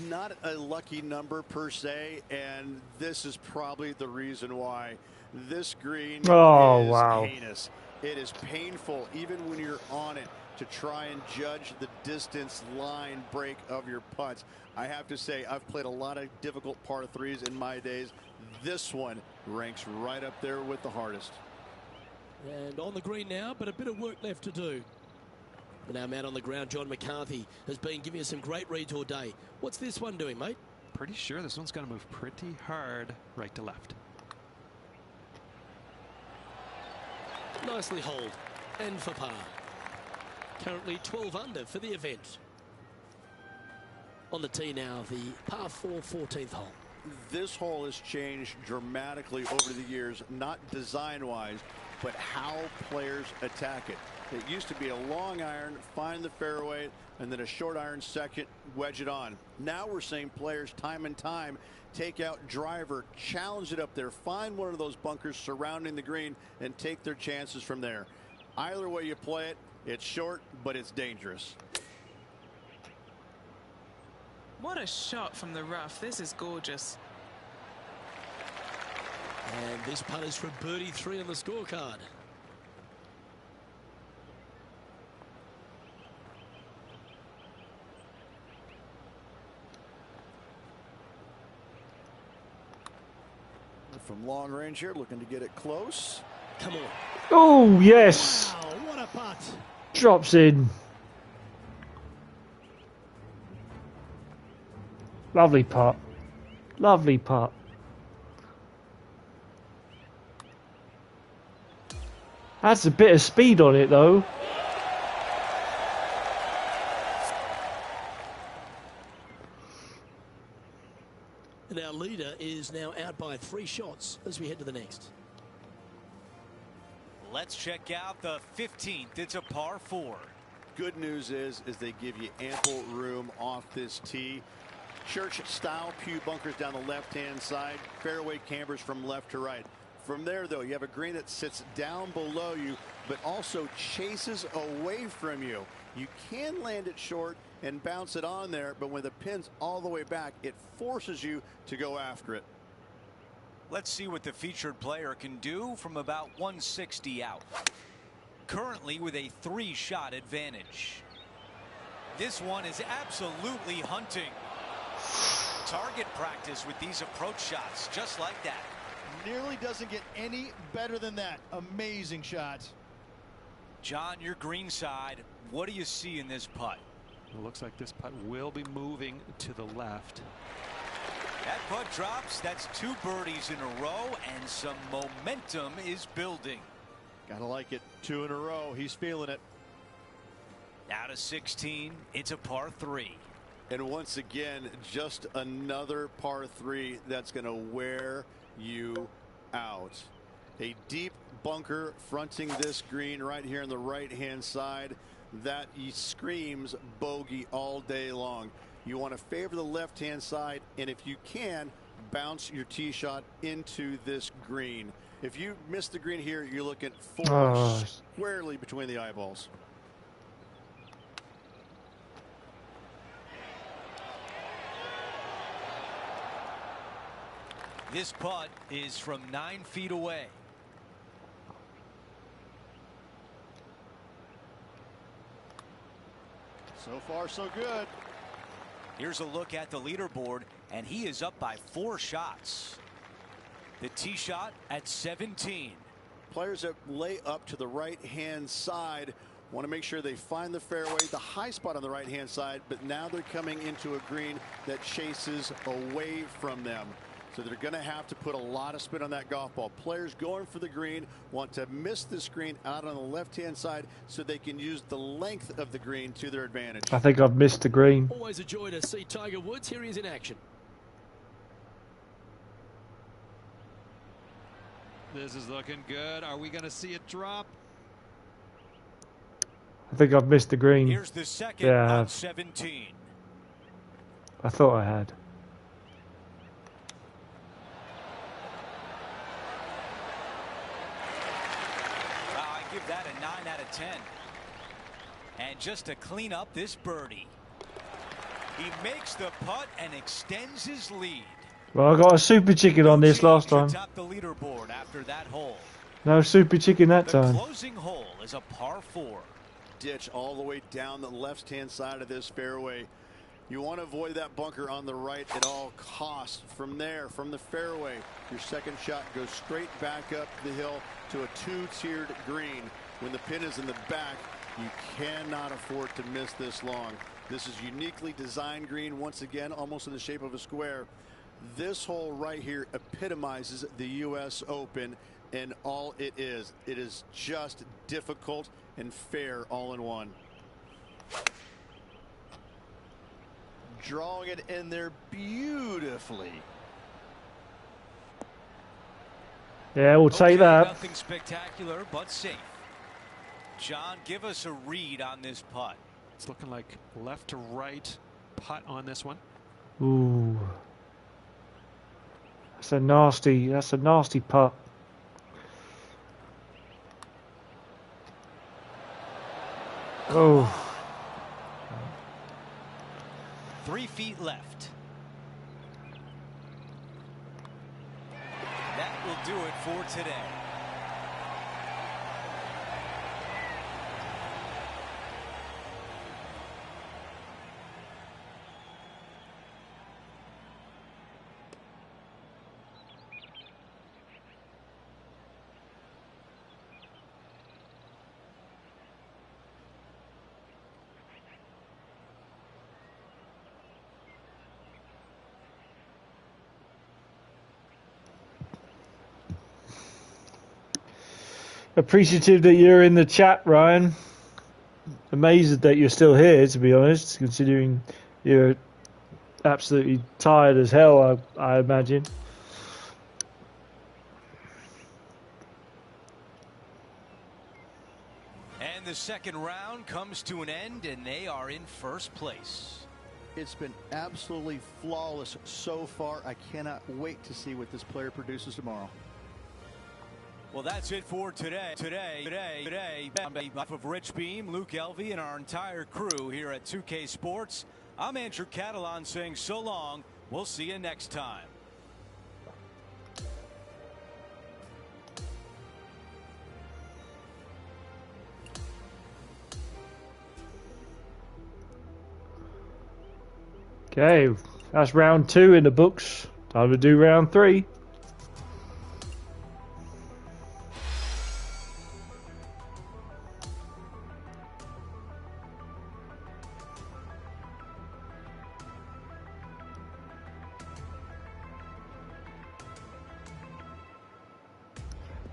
Speaker 5: Not a lucky number per se, and this is probably the reason why. This green is heinous. It is painful, even when you're on it, to try and judge the distance line break of your putts. I have to say, I've played a lot of difficult par 3s in my days. This one ranks right up there with the hardest.
Speaker 6: And on the green now, but a bit of work left to do. And our man on the ground, John McCarthy, has been giving us some great reads all day. What's this one doing, mate?
Speaker 7: Pretty sure this one's going to move pretty hard right to left.
Speaker 6: Nicely holed. And for par. Currently 12 under for the event. On the tee now, the par 4 14th hole.
Speaker 5: This hole has changed dramatically over the years, not design-wise, but how players attack it. It used to be a long iron, find the fairway, and then a short iron second, wedge it on. Now we're seeing players time and time take out driver, challenge it up there, find one of those bunkers surrounding the green, and take their chances from there. Either way you play it, it's short, but it's dangerous.
Speaker 4: What a shot from the rough. This is gorgeous.
Speaker 6: And this putt is for birdie 3 on the scorecard.
Speaker 5: From long range here, looking to get it close.
Speaker 6: Come on.
Speaker 1: Oh, yes.
Speaker 6: Wow, what a putt.
Speaker 1: Drops in. Lovely putt. Lovely putt. That's a bit of speed on it, though.
Speaker 6: And our leader is now out by 3 shots as we head to the next.
Speaker 2: Let's check out the 15th. It's a par 4.
Speaker 5: Good news is they give you ample room off this tee. Church-style pew bunkers down the left-hand side. Fairway cambers from left to right. From there, though, you have a green that sits down below you, but also chases away from you. You can land it short and bounce it on there, but when the pin's all the way back, it forces you to go after it.
Speaker 2: Let's see what the featured player can do from about 160 out. Currently with a 3-shot advantage. This one is absolutely hunting. Target practice with these approach shots, just like that.
Speaker 3: Nearly doesn't get any better than that. Amazing shot.
Speaker 2: John, your green side, what do you see in this putt?
Speaker 7: It looks like this putt will be moving to the left.
Speaker 2: That putt drops. That's 2 birdies in a row, and some momentum is building.
Speaker 3: Gotta like it. 2 in a row. He's feeling it.
Speaker 2: Out of 16, it's a par 3.
Speaker 5: And once again, just another par 3 that's going to wear you out. A deep bunker fronting this green right here on the right-hand side. That screams bogey all day long. You want to favor the left-hand side, and if you can, bounce your tee shot into this green. If you miss the green here, you're looking 4 squarely between the eyeballs.
Speaker 2: This putt is from 9 feet away.
Speaker 5: So far, so good.
Speaker 2: Here's a look at the leaderboard, and he is up by 4 shots. The tee shot at 17.
Speaker 5: Players that lay up to the right-hand side want to make sure they find the fairway, the high spot on the right-hand side, but now they're coming into a green that chases away from them. So they're going to have to put a lot of spin on that golf ball. Players going for the green want to miss the screen out on the left-hand side so they can use the length of the green to their advantage.
Speaker 1: I think I've missed the green.
Speaker 6: Always a joy to see Tiger Woods. Here he is in action.
Speaker 7: This is looking good. Are we going to see it drop?
Speaker 1: I think I've missed the green.
Speaker 2: Here's the second
Speaker 1: Yeah, I
Speaker 2: on
Speaker 1: have.
Speaker 2: 17.
Speaker 1: I thought I had.
Speaker 2: I give that a 9 out of 10. And just to clean up this birdie, he makes the putt and extends his lead.
Speaker 1: Well, I got a super chicken on this last time.
Speaker 2: Top the leaderboard after that hole.
Speaker 1: No super chicken that
Speaker 2: The
Speaker 1: time.
Speaker 2: closing hole is a par 4.
Speaker 5: Ditch all the way down the left-hand side of this fairway. You want to avoid that bunker on the right at all costs. From there, from the fairway, your second shot goes straight back up the hill to a 2-tiered green. When the pin is in the back, you cannot afford to miss this long. This is uniquely designed green, once again, almost in the shape of a square. This hole right here epitomizes the U.S. Open and all it is. It is just difficult and fair all in one.
Speaker 3: Drawing it in there beautifully.
Speaker 1: Yeah, we'll take that.
Speaker 2: Nothing spectacular, but safe. John, give us a read on this putt.
Speaker 7: It's looking like left to right putt on this one.
Speaker 1: Ooh. That's a nasty putt. Oh.
Speaker 2: 3 feet left. That will do it for today.
Speaker 1: Appreciative that you're in the chat, Ryan. Amazed that you're still here, to be honest, considering you're absolutely tired as hell, I imagine.
Speaker 2: And the second round comes to an end, and they are in first place.
Speaker 5: It's been absolutely flawless so far. I cannot wait to see what this player produces tomorrow.
Speaker 2: Well, that's it for today. On behalf of Rich Beam, Luke Elvey, and our entire crew here at 2K Sports, I'm Andrew Catalan saying so long. We'll see you next time.
Speaker 1: Okay, that's round 2 in the books. Time to do round 3.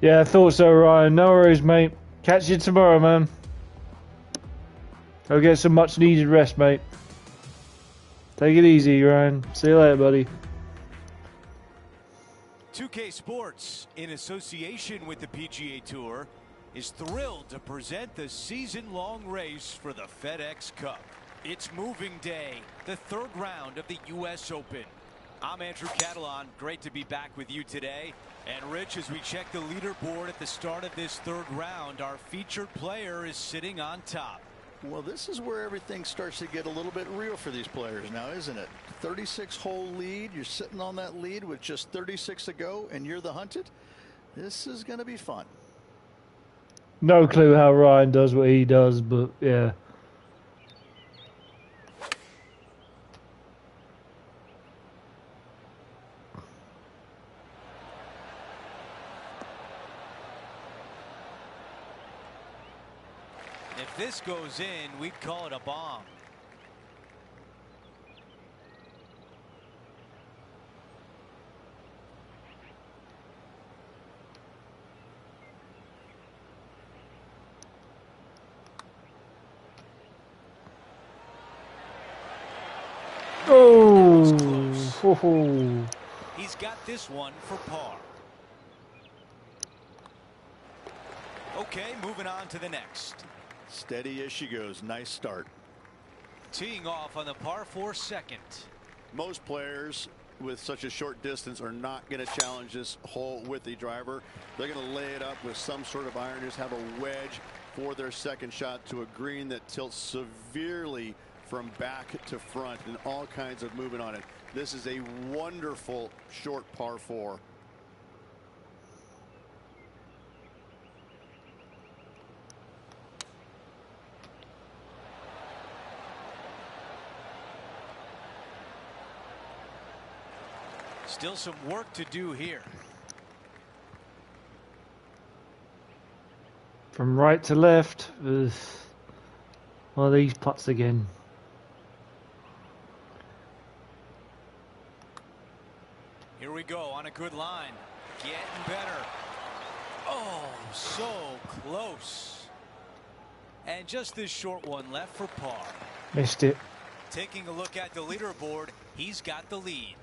Speaker 1: Yeah, I thought so, Ryan. No worries, mate. Catch you tomorrow, man. Go get some much needed rest, mate. Take it easy, Ryan. See you later, buddy.
Speaker 2: 2K Sports, in association with the PGA Tour, is thrilled to present the season-long race for the FedEx Cup. It's moving day, the third round of the U.S. Open. I'm Andrew Catalan. Great to be back with you today. And Rich, as we check the leaderboard at the start of this third round, our featured player is sitting on top.
Speaker 5: Well, this is where everything starts to get a little bit real for these players now, isn't it? 36-hole lead. You're sitting on that lead with just 36 to go, and you're the hunted. This is going to be fun.
Speaker 1: No clue how Ryan does what he does, but yeah.
Speaker 2: If this goes in, we'd call it a bomb.
Speaker 1: Oh,
Speaker 2: He's got this one for par. Okay, moving on to the next.
Speaker 5: Steady as she goes. Nice start.
Speaker 2: Teeing off on the par 4 second.
Speaker 5: Most players with such a short distance are not going to challenge this hole with the driver. They're going to lay it up with some sort of iron, just have a wedge for their second shot to a green that tilts severely from back to front and all kinds of movement on it. This is a wonderful short par 4.
Speaker 2: Still some work to do here.
Speaker 1: from right to left. Ugh. One of these putts again.
Speaker 2: Here we go on a good line. Getting better. Oh, so close. And just this short one left for par.
Speaker 1: Missed it.
Speaker 2: Taking a look at the leaderboard, he's got the lead.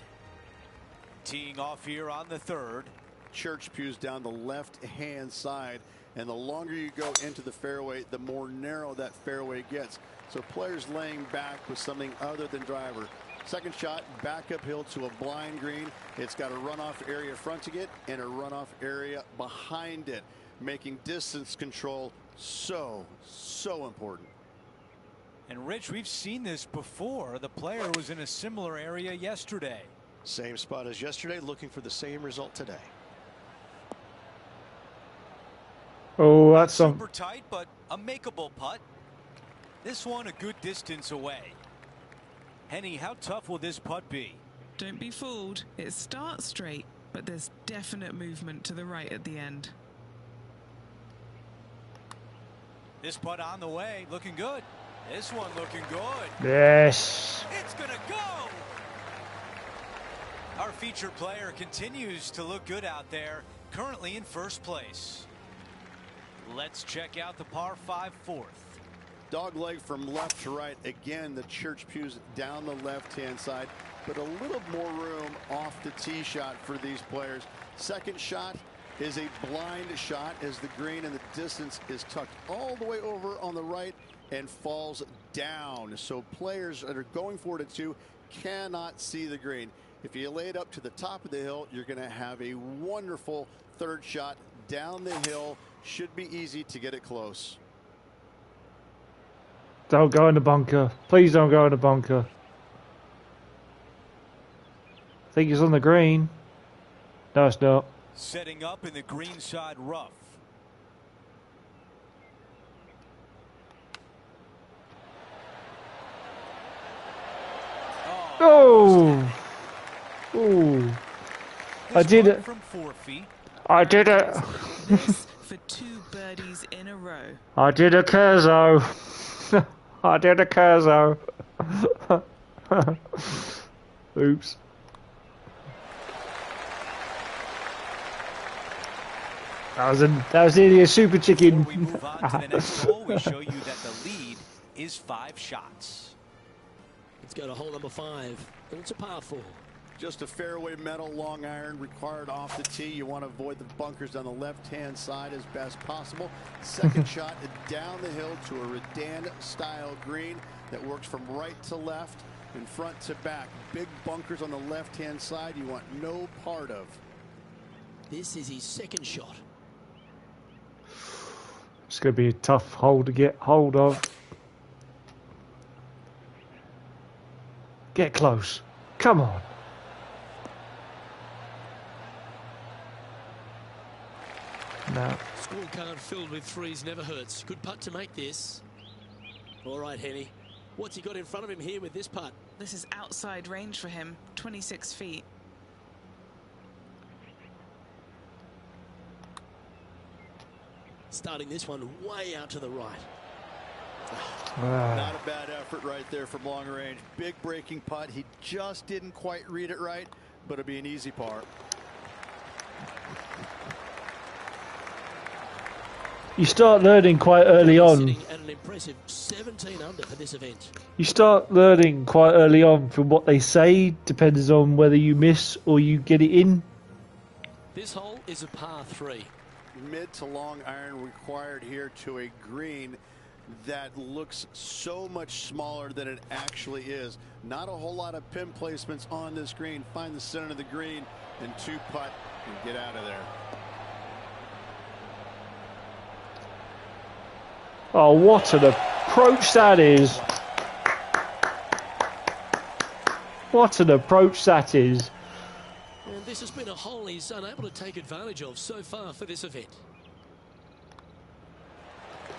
Speaker 2: Teeing off here on the third.
Speaker 5: Church pews down the left-hand side, and the longer you go into the fairway, the more narrow that fairway gets. So players laying back with something other than driver. Second shot back uphill to a blind green. It's got a runoff area fronting it and a runoff area behind it, making distance control so important.
Speaker 2: And Rich, we've seen this before. The player was in a similar area yesterday.
Speaker 8: Same spot as yesterday, looking for the same result today.
Speaker 1: Oh, that's some.
Speaker 2: Super tight, but a makeable putt. This one a good distance away. Henny, how tough will this putt be?
Speaker 4: Don't be fooled. It starts straight, but there's definite movement to the right at the end.
Speaker 2: This putt on the way, looking good. This one looking good.
Speaker 1: Yes.
Speaker 2: It's gonna go. Our featured player continues to look good out there, currently in first place. Let's check out the par 5 fourth.
Speaker 5: Dog leg from left to right. Again, the church pews down the left-hand side, but a little more room off the tee shot for these players. Second shot is a blind shot as the green and the distance is tucked all the way over on the right and falls down. So players that are going for it at 2 cannot see the green. If you lay it up to the top of the hill, you're going to have a wonderful third shot down the hill. Should be easy to get it close.
Speaker 1: Don't go in the bunker. Please don't go in the bunker. I think it's on the green. No, it's not.
Speaker 2: Setting up in the greenside rough.
Speaker 1: Oh! Ooh. I did it.
Speaker 2: From 4 feet.
Speaker 1: I did it.
Speaker 4: This for 2 birdies in a row.
Speaker 1: I did a Curzo. I did a Curzo. Oops. That was nearly a super chicken.
Speaker 2: Before we move on to the next hole, we show you that the lead is 5 shots.
Speaker 6: Let's go to hole number 5, and it's a par 4.
Speaker 5: Just a fairway metal long iron required off the tee. You want to avoid the bunkers on the left-hand side as best possible. Second shot down the hill to a Redan-style green that works from right to left and front to back. Big bunkers on the left-hand side you want no part of.
Speaker 6: This is his second shot.
Speaker 1: It's going to be a tough hole to get hold of. Get close. Come on. No.
Speaker 6: Scorecard filled with threes never hurts. Good putt to make this. All right, Henny. What's he got in front of him here with this putt?
Speaker 4: This is outside range for him, 26 feet.
Speaker 6: Starting this one way out to the right.
Speaker 5: Not a bad effort right there from long range. Big breaking putt. He just didn't quite read it right, but it'll be an easy par.
Speaker 1: You start learning quite early on.
Speaker 6: At an impressive 17 under for this event.
Speaker 1: You start learning quite early on from what they say, depends on whether you miss or you get it in.
Speaker 6: This hole is a par 3.
Speaker 5: Mid to long iron required here to a green that looks so much smaller than it actually is. Not a whole lot of pin placements on this green. Find the center of the green and 2-putt and get out of there.
Speaker 1: Oh, what an approach that is. What an approach that is.
Speaker 6: And this has been a hole he's unable to take advantage of so far for this event.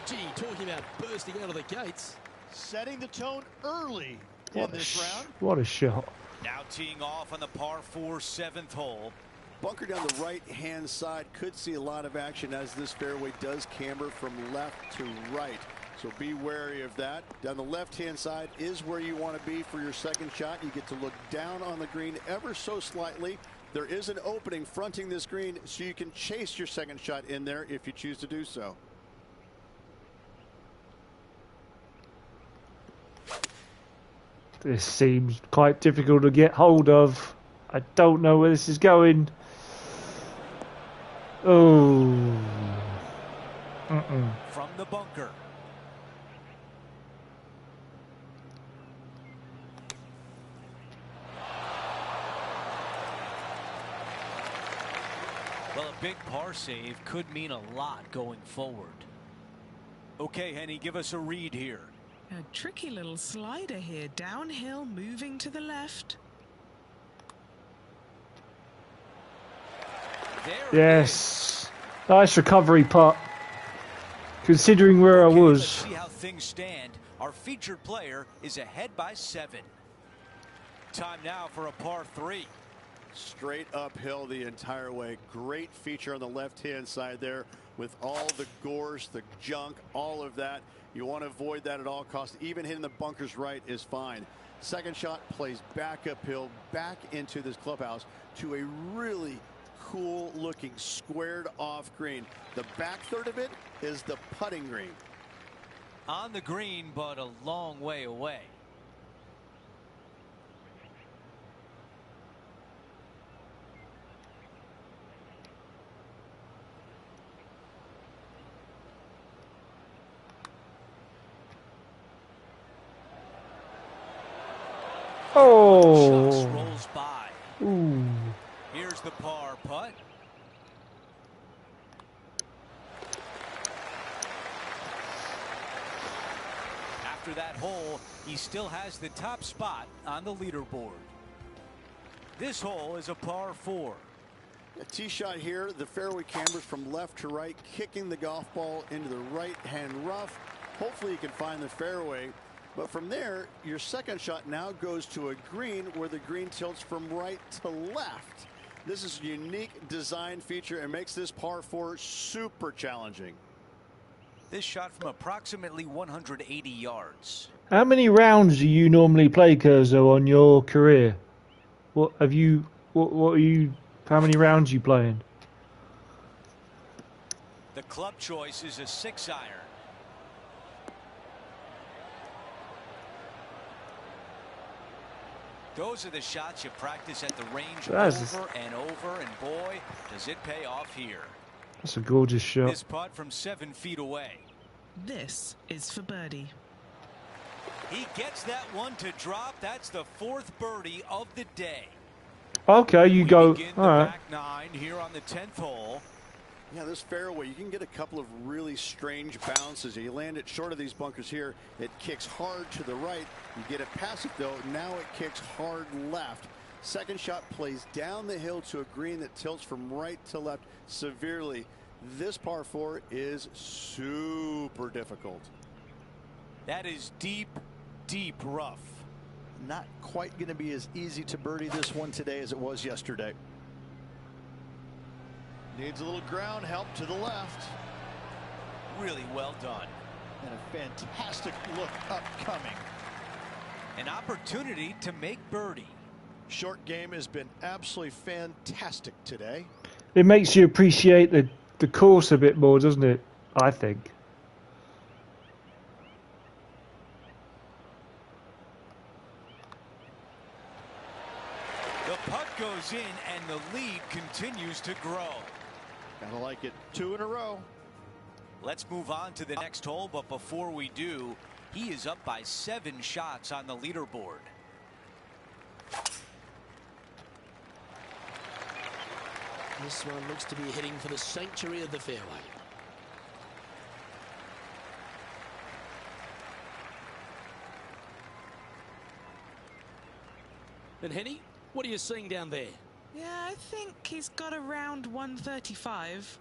Speaker 6: Gee, talking about bursting out of the gates.
Speaker 3: Setting the tone early in this round.
Speaker 1: What a shot.
Speaker 2: Now teeing off on the par 4 7th hole.
Speaker 5: Bunker down the right-hand side could see a lot of action as this fairway does camber from left to right. So be wary of that. Down the left-hand side is where you want to be for your second shot. You get to look down on the green ever so slightly. There is an opening fronting this green, so you can chase your second shot in there if you choose to do so.
Speaker 1: This seems quite difficult to get hold of. I don't know where this is going. Oh.
Speaker 2: From the bunker. Well, a big par save could mean a lot going forward. Okay, Henny, give us a read here.
Speaker 4: A tricky little slider here, downhill, moving to the left.
Speaker 1: Yes. Nice recovery putt. Considering where I was.
Speaker 2: Let's see how things stand. Our featured player is ahead by 7. Time now for a par 3.
Speaker 5: Straight uphill the entire way. Great feature on the left-hand side there with all the gorse, the junk, all of that. You want to avoid that at all costs. Even hitting the bunkers right is fine. Second shot plays back uphill, back into this clubhouse to a really cool looking squared off green. The back third of it is the putting green.
Speaker 2: On the green, but a long way away.
Speaker 1: Oh.
Speaker 2: Shots rolls by.
Speaker 1: Ooh.
Speaker 2: Here's the par putt. After that hole, he still has the top spot on the leaderboard. This hole is a par 4.
Speaker 5: A tee shot here. The fairway cambers from left to right, kicking the golf ball into the right-hand rough. Hopefully you can find the fairway. But from there, your second shot now goes to a green where the green tilts from right to left. This is a unique design feature and makes this par 4 super challenging.
Speaker 2: This shot from approximately 180 yards.
Speaker 1: How many rounds do you normally play, Curzo, on your career? What have you? What are you? How many rounds are you playing?
Speaker 2: The club choice is a 6-iron. Those are the shots you practice at the range over and over, and boy, does it pay off here.
Speaker 1: That's a gorgeous shot.
Speaker 2: This putt from 7 feet away.
Speaker 4: This is for birdie.
Speaker 2: He gets that one to drop. That's the 4th birdie of the day.
Speaker 1: Okay, you go.
Speaker 2: Begin
Speaker 1: All
Speaker 2: the
Speaker 1: right.
Speaker 2: back 9 here on the 10th hole.
Speaker 5: Yeah, this fairway, you can get a couple of really strange bounces. You land it short of these bunkers here. It kicks hard to the right. You get it past it, though. Now it kicks hard left. Second shot plays down the hill to a green that tilts from right to left severely. This par 4 is super difficult.
Speaker 2: That is deep, deep rough.
Speaker 8: Not quite going to be as easy to birdie this one today as it was yesterday.
Speaker 3: Needs a little ground help to the left.
Speaker 2: Really well done.
Speaker 3: And a fantastic look upcoming.
Speaker 2: An opportunity to make birdie.
Speaker 8: Short game has been absolutely fantastic today.
Speaker 1: It makes you appreciate the course a bit more, doesn't it? I think.
Speaker 2: The putt goes in and the lead continues to grow.
Speaker 3: Gotta like it. 2 in a row.
Speaker 2: Let's move on to the next hole, but before we do, he is up by 7 shots on the leaderboard.
Speaker 6: This one looks to be heading for the sanctuary of the fairway. And Henny, what are you seeing down there?
Speaker 4: Yeah, I think he's got around 135.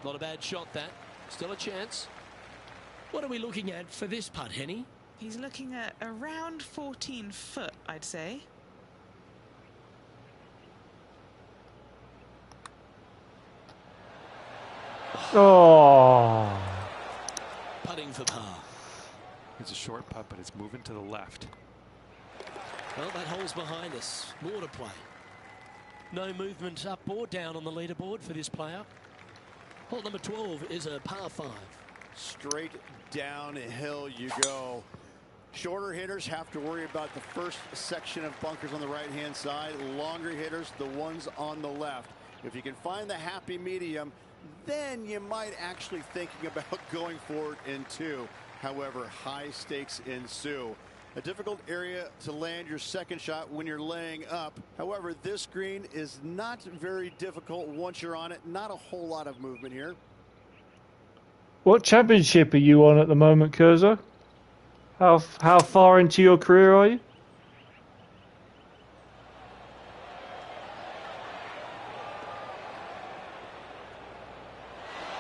Speaker 6: Not a bad shot, that. Still a chance. What are we looking at for this putt, Henny?
Speaker 4: He's looking at around 14 foot, I'd say.
Speaker 1: Oh.
Speaker 6: Putting for par.
Speaker 7: It's a short putt, but it's moving to the left.
Speaker 6: Well, that hole's behind us. More to play. No movement up or down on the leaderboard for this player. Hole number 12 is a par 5.
Speaker 5: Straight downhill you go. Shorter hitters have to worry about the first section of bunkers on the right-hand side. Longer hitters, the ones on the left. If you can find the happy medium, then you might actually thinking about going for it in 2. However, high stakes ensue. A difficult area to land your second shot when you're laying up. However, this green is not very difficult once you're on it. Not a whole lot of movement here.
Speaker 1: What championship are you on at the moment, Kurza? How far into your career are you?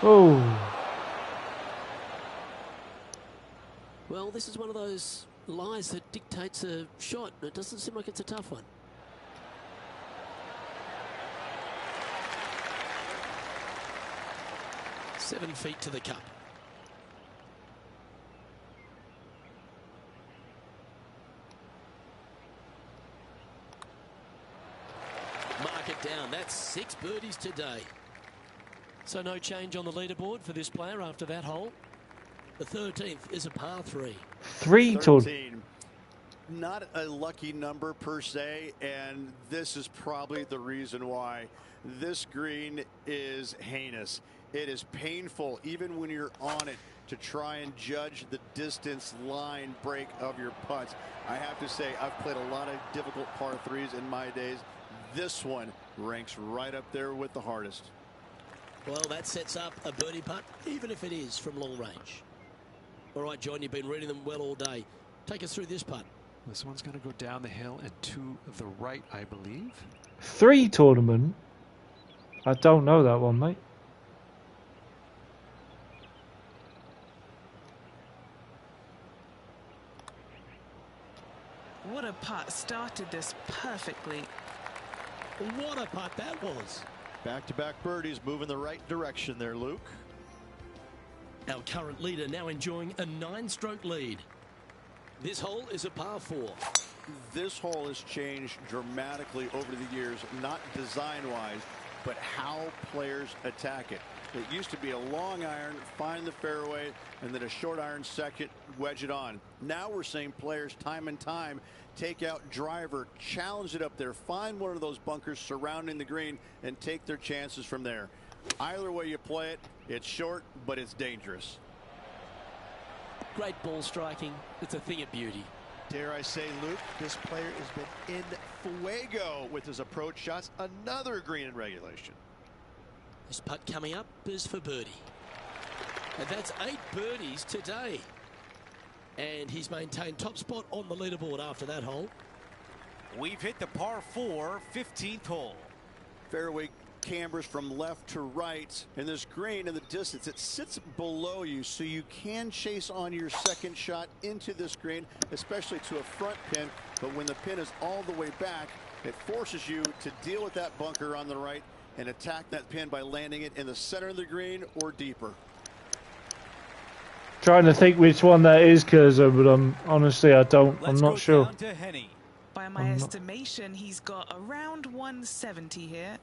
Speaker 1: Oh.
Speaker 6: Well, this is one of those lies that dictates a shot. It doesn't seem like it's a tough one. Seven feet to the cup. Mark it down. That's 6 birdies today. So no change on the leaderboard for this player after that hole. The 13th is a par 3.
Speaker 1: 3 total.
Speaker 5: 13. Not a lucky number per se, and this is probably the reason why. This green is heinous. It is painful, even when you're on it, to try and judge the distance line break of your putts. I have to say, I've played a lot of difficult par 3s in my days. This one ranks right up there with the hardest.
Speaker 6: Well, that sets up a birdie putt, even if it is from long range. All right, John, you've been reading them well all day. Take us through this putt.
Speaker 7: This one's going to go down the hill and to the right, I believe.
Speaker 1: 3 tournament? I don't know that one, mate.
Speaker 4: What a putt. Started this perfectly.
Speaker 6: What a putt that was.
Speaker 8: Back-to-back birdies moving the right direction there, Luke.
Speaker 6: Our current leader now enjoying a 9-stroke lead. This hole is a par 4.
Speaker 5: This hole has changed dramatically over the years, not design-wise, but how players attack it. It used to be a long iron, find the fairway, and then a short iron second, wedge it on. Now we're seeing players time and time take out driver, challenge it up there, find one of those bunkers surrounding the green, and take their chances from there. Either way you play it, it's short, but it's dangerous.
Speaker 6: Great ball striking. It's a thing of beauty.
Speaker 3: Dare I say, Luke, this player has been in fuego with his approach shots. Another green in regulation.
Speaker 6: This putt coming up is for birdie. And that's 8 birdies today. And he's maintained top spot on the leaderboard after that hole.
Speaker 2: We've hit the par 4, 15th hole.
Speaker 5: Fairway cambers from left to right, and this green in the distance, it sits below you, so you can chase on your second shot into this green, especially to a front pin. But when the pin is all the way back, it forces you to deal with that bunker on the right and attack that pin by landing it in the center of the green or deeper.
Speaker 1: Trying to think which one that is, Kurza, but honestly, I'm not sure.
Speaker 2: Down to Henny.
Speaker 4: By my estimation, he's got around 170 here.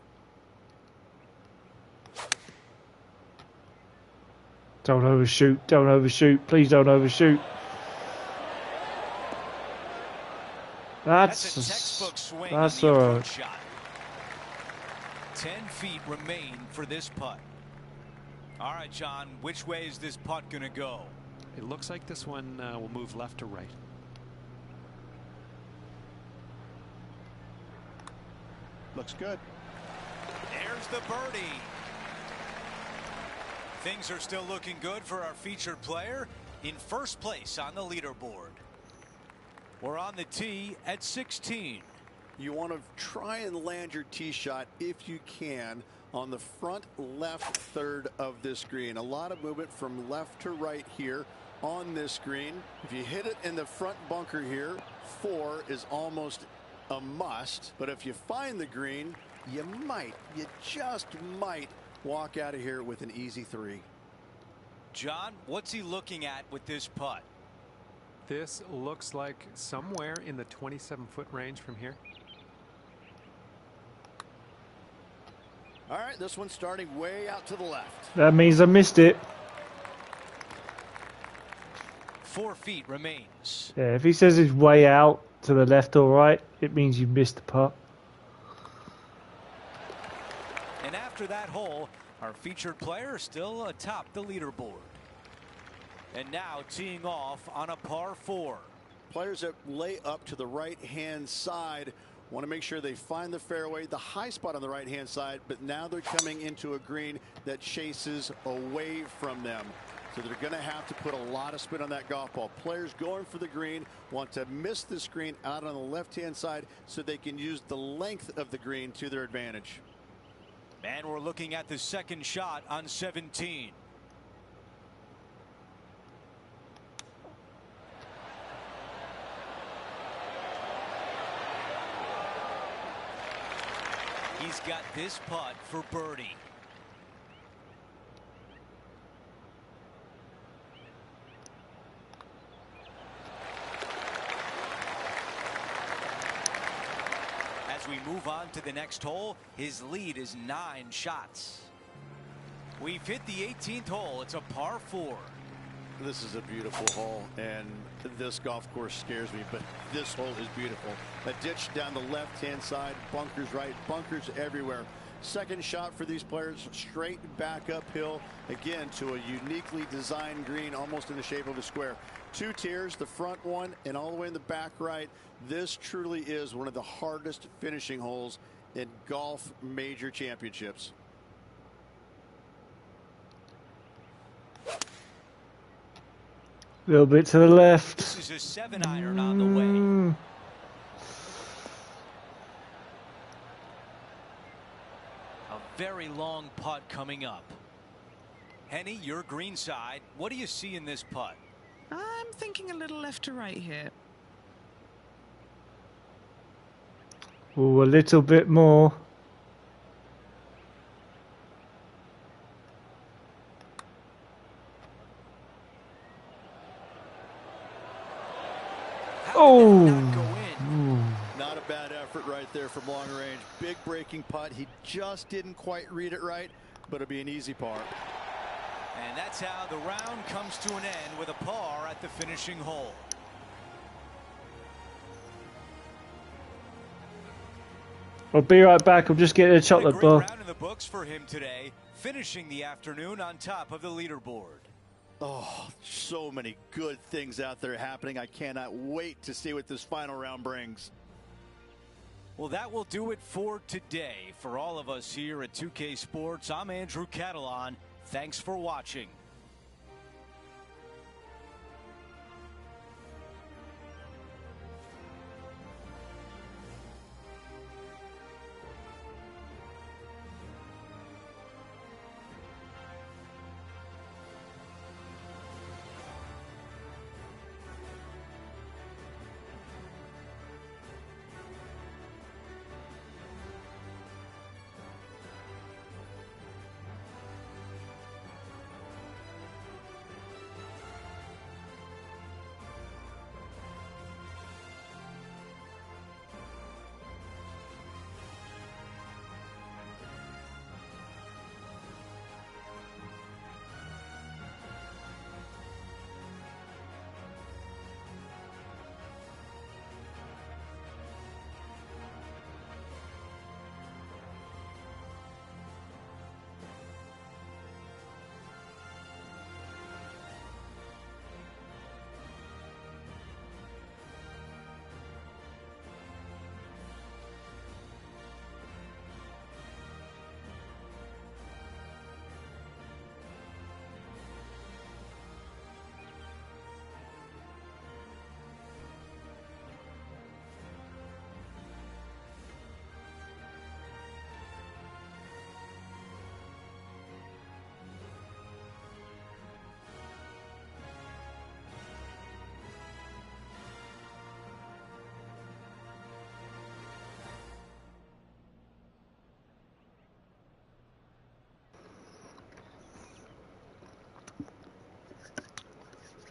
Speaker 1: Don't overshoot. Don't overshoot. Please don't overshoot.
Speaker 2: That's a textbook swing on the approach shot. 10 feet remain for this putt. All right, John, which way is this putt going to go?
Speaker 7: It looks like this one will move left to right.
Speaker 3: Looks good.
Speaker 2: There's the birdie. Things are still looking good for our featured player in first place on the leaderboard. We're on the tee at 16.
Speaker 5: You want to try and land your tee shot if you can on the front left third of this green. A lot of movement from left to right here on this green. If you hit it in the front bunker here, 4 is almost a must. But if you find the green, you just might walk out of here with an easy 3.
Speaker 2: John, what's he looking at with this putt?
Speaker 7: This looks like somewhere in the 27-foot range from here.
Speaker 5: All right, this one's starting way out to the left.
Speaker 1: That means I missed it.
Speaker 2: 4 feet remains.
Speaker 1: Yeah, if he says it's way out to the left or right, it means you've missed the putt.
Speaker 2: And after that hole, our featured player is still atop the leaderboard. And now teeing off on a par 4.
Speaker 5: Players that lay up to the right-hand side want to make sure they find the fairway, the high spot on the right-hand side, but now they're coming into a green that chases away from them. So they're going to have to put a lot of spin on that golf ball. Players going for the green want to miss the screen out on the left-hand side so they can use the length of the green to their advantage.
Speaker 2: And we're looking at the second shot on 17. He's got this putt for birdie. As we move on to the next hole, his lead is 9 shots. We've hit the 18th hole. It's a par 4.
Speaker 5: This is a beautiful hole, and this golf course scares me, but this hole is beautiful. A ditch down the left-hand side, bunkers right, bunkers everywhere. Second shot for these players, straight back uphill, again to a uniquely designed green, almost in the shape of a square. 2 tiers, the front one and all the way in the back right. This truly is one of the hardest finishing holes in golf major championships.
Speaker 1: A little bit to the left.
Speaker 2: This is a 7-iron on the way. A very long putt coming up. Henny, your green side. What do you see in this putt?
Speaker 4: I'm thinking a little left to right here.
Speaker 1: Oh, a little bit more. Oh,
Speaker 5: not a bad effort right there from long range. Big breaking putt. He just didn't quite read it right, but it'll be an easy par.
Speaker 2: And that's how the round comes to an end with a par at the finishing hole.
Speaker 1: I'll be right back. I'm just getting a chocolate bar.
Speaker 2: Round in the books for him today, finishing the afternoon on top of the leaderboard.
Speaker 5: Oh, so many good things out there happening. I cannot wait to see what this final round brings.
Speaker 2: Well, that will do it for today. For all of us here at 2K Sports, I'm Andrew Catalan. Thanks for watching.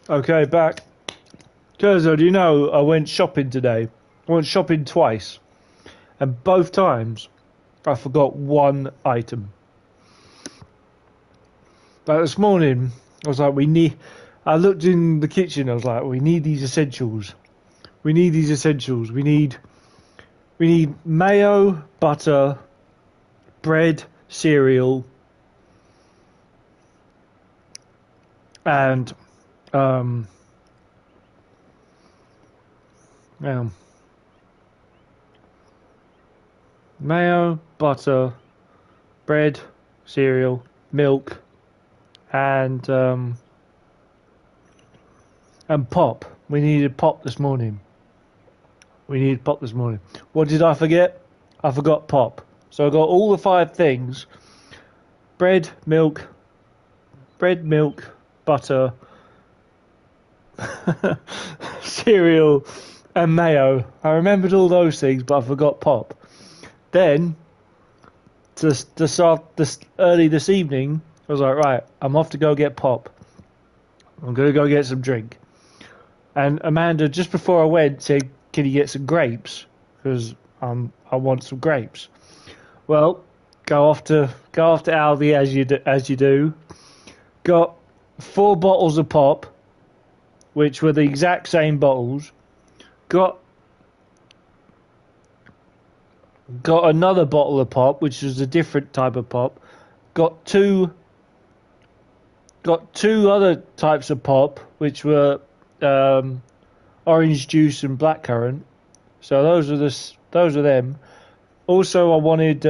Speaker 1: Okay, back. Kurzo, do you know I went shopping today? I went shopping twice. And both times I forgot one item. Like this morning, I was like, I looked in the kitchen, I was like, we need these essentials. We need these essentials. We need mayo, butter, bread, cereal, and mayo, butter, bread, cereal, milk, and pop. We needed pop this morning. What did I forget? I forgot pop. So I got all the 5 things: bread, milk, butter, cereal, and mayo. I remembered all those things, but I forgot pop. Then, early this evening, I was like, right, I'm off to go get pop. I'm going to go get some drink. And Amanda, just before I went, said, can you get some grapes? Because I want some grapes. Well, go off to Aldi as you do. Got 4 bottles of pop, which were the exact same bottles. Got another bottle of pop, which was a different type of pop. Got two other types of pop, which were orange juice and blackcurrant. So those are them. Also, I wanted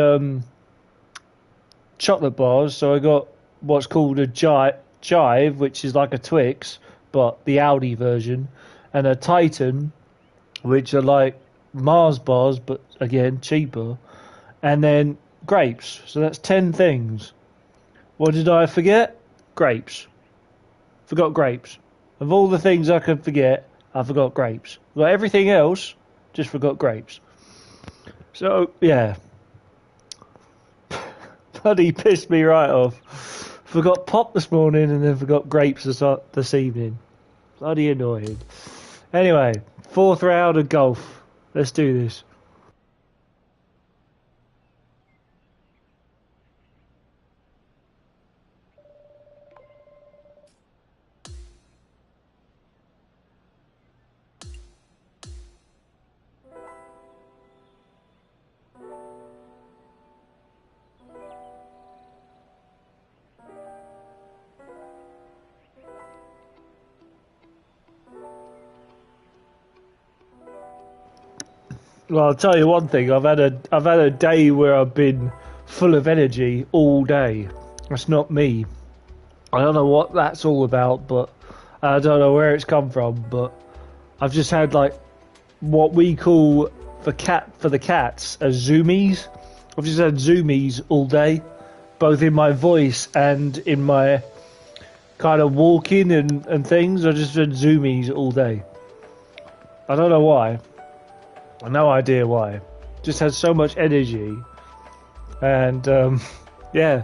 Speaker 1: chocolate bars, so I got what's called a Jive, which is like a Twix, but the Aldi version, and a Titan, which are like Mars bars, but again cheaper, and then grapes. So that's 10 things. What did I forget? Grapes. Forgot grapes. Of all the things I could forget, I forgot grapes. Got everything else, just forgot grapes. So yeah, bloody pissed me right off. Forgot pop this morning and then forgot grapes this evening. Bloody annoying. Anyway, 4th round of golf. Let's do this. Well, I'll tell you one thing. I've had a day where I've been full of energy all day. That's not me. I don't know what that's all about, but I don't know where it's come from. But I've just had like what we call for the cats as zoomies. I've just had zoomies all day, both in my voice and in my kind of walking and things. I just had zoomies all day. I don't know why. No idea why. Just had so much energy, and yeah.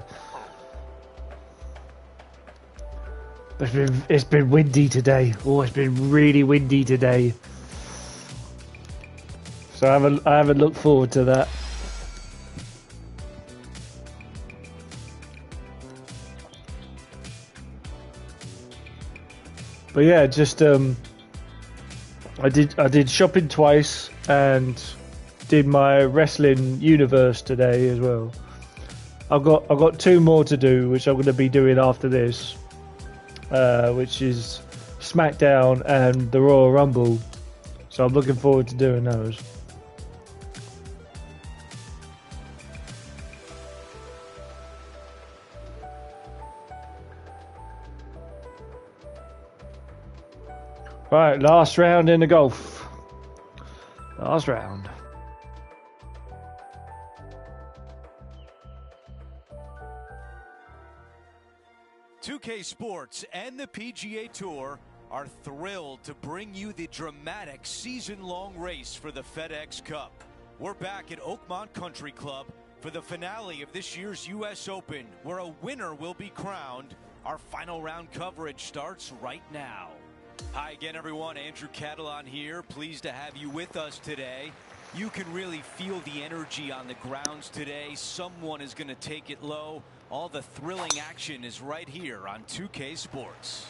Speaker 1: It's been windy today. Oh, it's been really windy today. So I haven't looked forward to that. But yeah, just I did shopping twice and did my wrestling universe today as well. I've got 2 more to do, which I'm going to be doing after this, which is SmackDown and the Royal Rumble. So I'm looking forward to doing those. Right, last round in the golf. Last round.
Speaker 2: .2K Sports and the PGA Tour are thrilled to bring you the dramatic season-long race for the FedEx Cup. We're back at Oakmont Country Club for the finale of this year's U.S. Open, where a winner will be crowned. Our final round coverage starts right now. Hi again, everyone. Andrew Catalan here. Pleased to have you with us today. You can really feel the energy on the grounds today. Someone is going to take it low. All the thrilling action is right here on 2K Sports.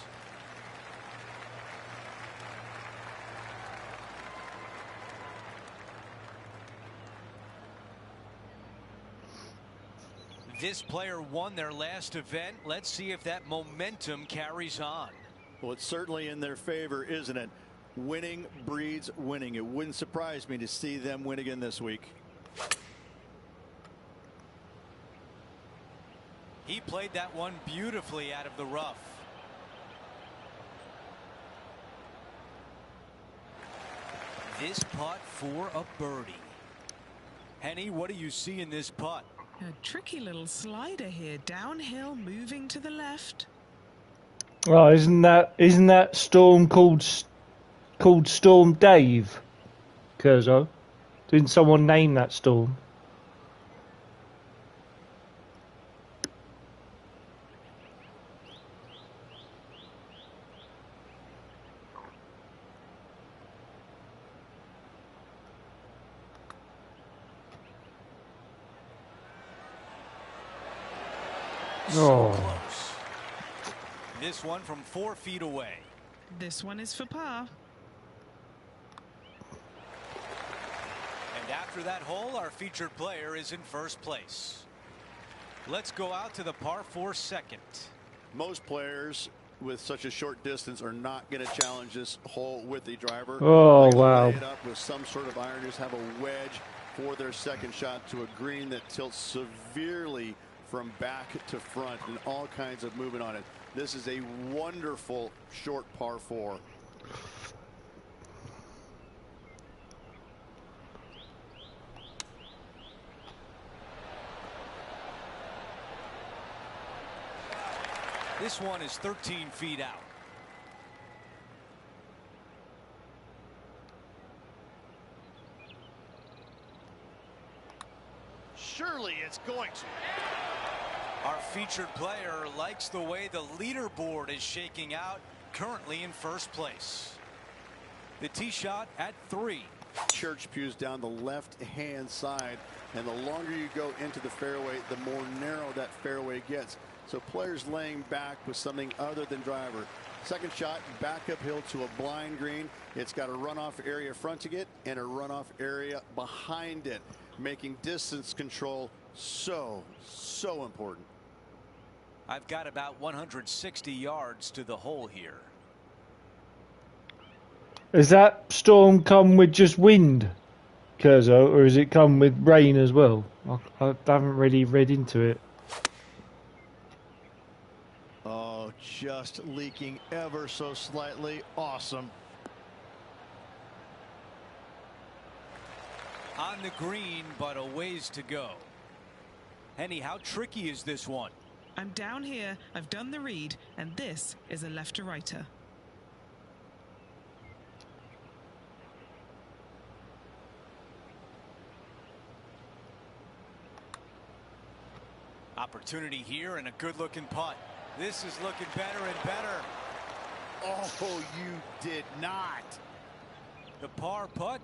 Speaker 2: This player won their last event. Let's see if that momentum carries on.
Speaker 5: Well, it's certainly in their favor, isn't it? Winning breeds winning. It wouldn't surprise me to see them win again this week.
Speaker 2: He played that one beautifully out of the rough. This putt for a birdie. Henny, what do you see in this putt?
Speaker 4: A tricky little slider here, downhill, moving to the left.
Speaker 1: Oh, isn't that storm called Storm Dave? Curzo, didn't someone name that storm?
Speaker 2: So close. This one from 4 feet away.
Speaker 4: This one is for par.
Speaker 2: And after that hole, our featured player is in first place. Let's go out to the par 4 second.
Speaker 5: Most players with such a short distance are not going to challenge this hole with the driver.
Speaker 1: Oh,
Speaker 5: they
Speaker 1: wow.
Speaker 5: lay it up with some sort of iron, just have a wedge for their second shot to a green that tilts severely from back to front and all kinds of movement on it. This is a wonderful short par 4.
Speaker 2: This one is 13 feet out.
Speaker 3: Surely it's going to.
Speaker 2: Our featured player likes the way the leaderboard is shaking out, currently in first place. The tee shot at 3.
Speaker 5: Church pews down the left-hand side, and the longer you go into the fairway, the more narrow that fairway gets. So players laying back with something other than driver. Second shot back uphill to a blind green. It's got a runoff area fronting it and a runoff area behind it, making distance control so important.
Speaker 2: I've got about 160 yards to the hole here.
Speaker 1: Has that storm come with just wind? Kurzo, or has it come with rain as well? I haven't really read into it.
Speaker 5: Oh, just leaking ever so slightly. Awesome.
Speaker 2: On the green, but a ways to go. Henny, how tricky is this one?
Speaker 4: I'm down here, I've done the read, and this is a left-to-righter.
Speaker 2: Opportunity here and a good-looking putt. This is looking better and better.
Speaker 5: Oh, you did not.
Speaker 2: The par putt.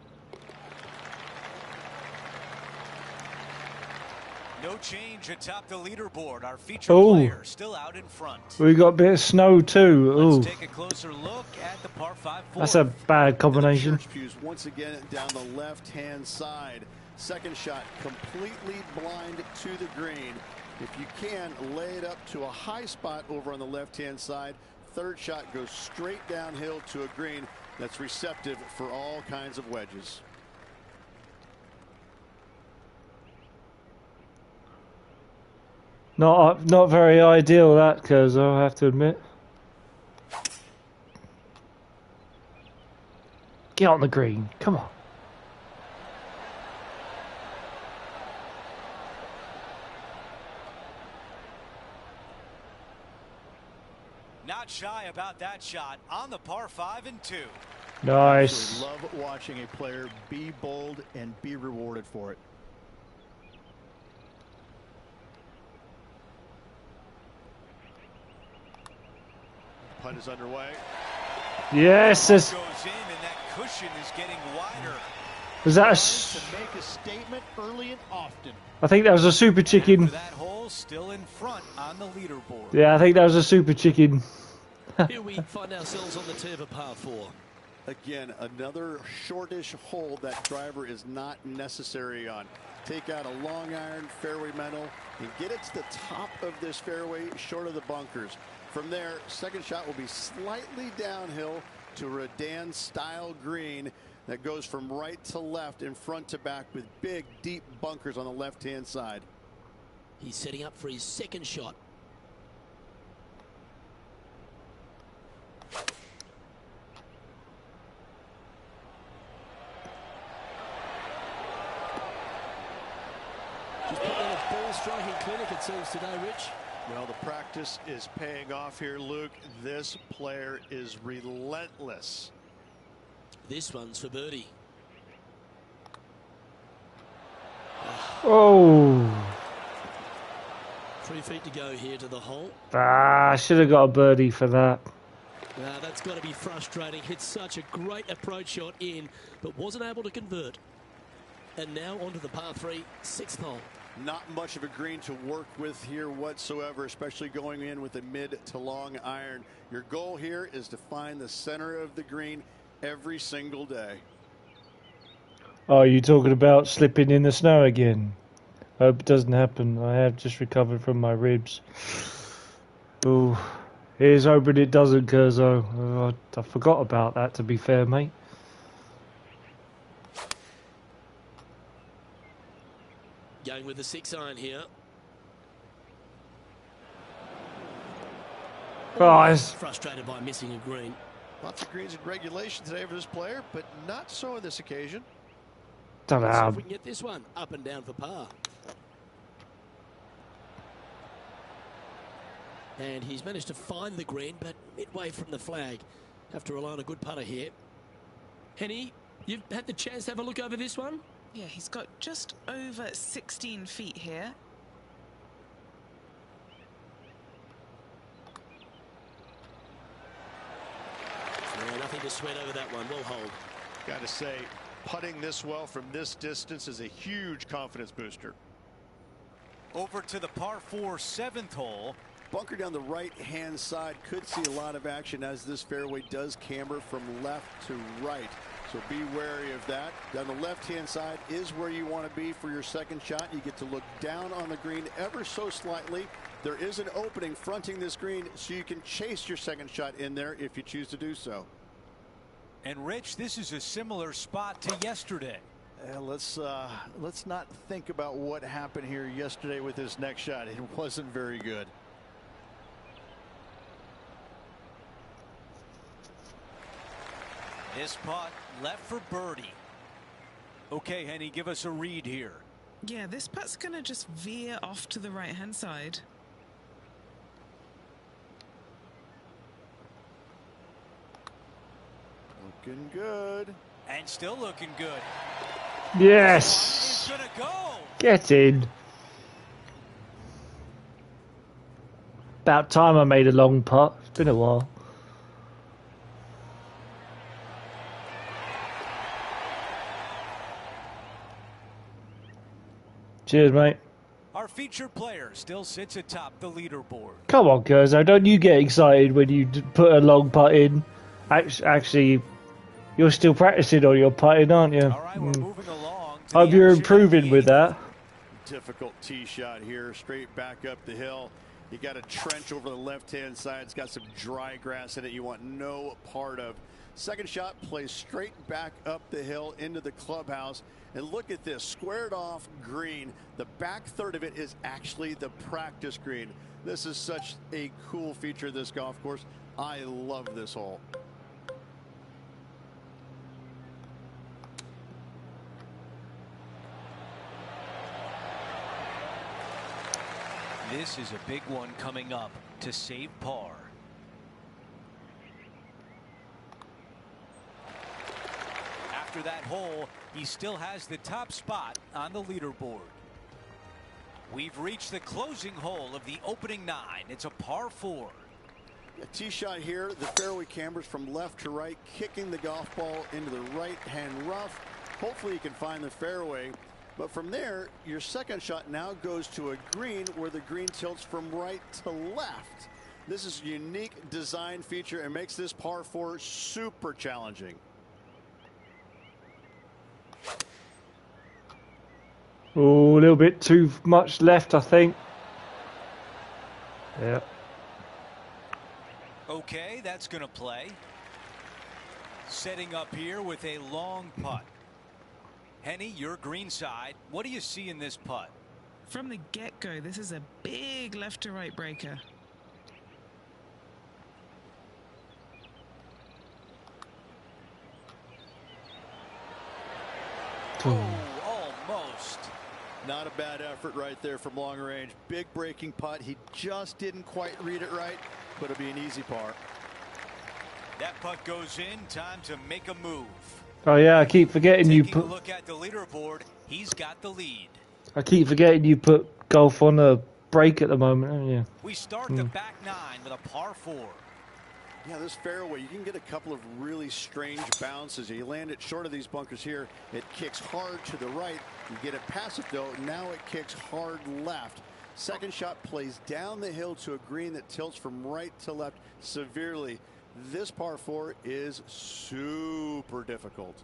Speaker 2: No change atop the leaderboard. Our featured player still out in front.
Speaker 1: We got a bit of snow too.
Speaker 2: Let's take a closer look at the par 5 4.
Speaker 1: That's a bad combination.
Speaker 5: Church pews once again down the left-hand side. Second shot completely blind to the green. If you can, lay it up to a high spot over on the left-hand side. Third shot goes straight downhill to a green that's receptive for all kinds of wedges.
Speaker 1: Not very ideal, that, Kurzo, I have to admit. Get on the green, come on.
Speaker 2: Not shy about that shot on the par 5 and 2.
Speaker 1: Nice.
Speaker 5: I love watching a player be bold and be rewarded for it. Putt is underway.
Speaker 1: Yes.
Speaker 2: Goes in and that cushion is getting wider.
Speaker 1: Was that
Speaker 5: To make a statement early and often.
Speaker 1: I think that was a super chicken.
Speaker 2: After that hole still in front on the leaderboard.
Speaker 1: Yeah, I think that was a super chicken.
Speaker 6: Here we find ourselves on the tee of a par 4.
Speaker 5: Again, another shortish hole that driver is not necessary on. Take out a long iron, fairway metal, and get it to the top of this fairway, short of the bunkers. From there, second shot will be slightly downhill to a Redan-style green that goes from right to left and front to back with big, deep bunkers on the left-hand side.
Speaker 6: He's setting up for his second shot. Just put on a ball striking clinic, it seems, today, Rich.
Speaker 5: Well, the practice is paying off here, Luke. This player is relentless.
Speaker 6: This one's for birdie.
Speaker 1: Oh.
Speaker 6: 3 feet to go here to the hole.
Speaker 1: I should have got a birdie for that.
Speaker 6: That's got to be frustrating. Hit such a great approach shot in, but wasn't able to convert. And now onto the par 3, 6th hole.
Speaker 5: Not much of a green to work with here whatsoever, especially going in with a mid to long iron. Your goal here is to find the center of the green every single day.
Speaker 1: Oh, you talking about slipping in the snow again? Hope it doesn't happen. I have just recovered from my ribs. Oh, here's hoping it doesn't, Kurzo. I forgot about that, to be fair, mate.
Speaker 6: Going with the 6-iron here. Frustrated by missing a green.
Speaker 5: Lots of greens in regulation today for this player, but not so on this occasion.
Speaker 1: Don't
Speaker 6: Let's see if
Speaker 1: know.
Speaker 6: we can get this one up and down for par. And he's managed to find the green, but midway from the flag. Have to rely on a good putter here. Henny, you've had the chance to have a look over this one?
Speaker 4: Yeah, he's got just over 16 feet here.
Speaker 6: Yeah, nothing to sweat over that one. Well hold.
Speaker 5: Got to say, putting this well from this distance is a huge confidence booster.
Speaker 2: Over to the par 4 7th hole.
Speaker 5: Bunker down the right-hand side could see a lot of action as this fairway does camber from left to right. So be wary of that. Down the left-hand side is where you want to be for your second shot. You get to look down on the green ever so slightly. There is an opening fronting this green, so you can chase your second shot in there if you choose to do so.
Speaker 2: And Rich, this is a similar spot to yesterday.
Speaker 5: Let's not think about what happened here yesterday with this next shot. It wasn't very good.
Speaker 2: This putt left for birdie. Okay, Henny, give us a read here.
Speaker 4: Yeah, this putt's going to just veer off to the right-hand side.
Speaker 5: Looking good.
Speaker 2: And still looking good.
Speaker 1: Yes.
Speaker 2: It's gonna go.
Speaker 1: Get in. About time I made a long putt. It's been a while. Cheers, mate.
Speaker 2: Our featured player still sits atop the leaderboard.
Speaker 1: Come on, Curzo. Don't you get excited when you put a long putt in. Actually, you're still practicing on your putting, aren't you?
Speaker 2: All right, we're moving along.
Speaker 1: Hope you're improving with that.
Speaker 5: Difficult tee shot here, straight back up the hill. You got a trench over the left-hand side. It's got some dry grass in it you want no part of. Second shot plays straight back up the hill into the clubhouse. And look at this, squared off green. The back third of it is actually the practice green. This is such a cool feature of this golf course. I love this hole.
Speaker 2: This is a big one coming up to save par. After that hole, he still has the top spot on the leaderboard. We've reached the closing hole of the opening 9. It's a par 4.
Speaker 5: A tee shot here. The fairway cambers from left to right, kicking the golf ball into the right-hand rough. Hopefully you can find the fairway. But from there, your second shot now goes to a green where the green tilts from right to left. This is a unique design feature and makes this par 4 super challenging.
Speaker 1: Oh, a little bit too much left, I think. Yeah.
Speaker 2: Okay, that's going to play. Setting up here with a long putt. Henny, your green side. What do you see in this putt?
Speaker 4: From the get-go, this is a big left-to-right breaker.
Speaker 2: Oh, almost.
Speaker 5: Not a bad effort right there from long range. Big breaking putt. He just didn't quite read it right, but it'll be an easy par.
Speaker 2: That putt goes in. Time to make a move.
Speaker 1: Oh yeah, I keep forgetting you
Speaker 2: Taking
Speaker 1: put.
Speaker 2: a look at the leaderboard, he's got the lead.
Speaker 1: I keep forgetting you put golf on a break at the moment, haven't you?
Speaker 2: We start the back 9 with a par 4.
Speaker 5: Yeah, this fairway, you can get a couple of really strange bounces. You land it short of these bunkers here. It kicks hard to the right. You get it past it, though. Now it kicks hard left. Second shot plays down the hill to a green that tilts from right to left severely. This par 4 is super difficult.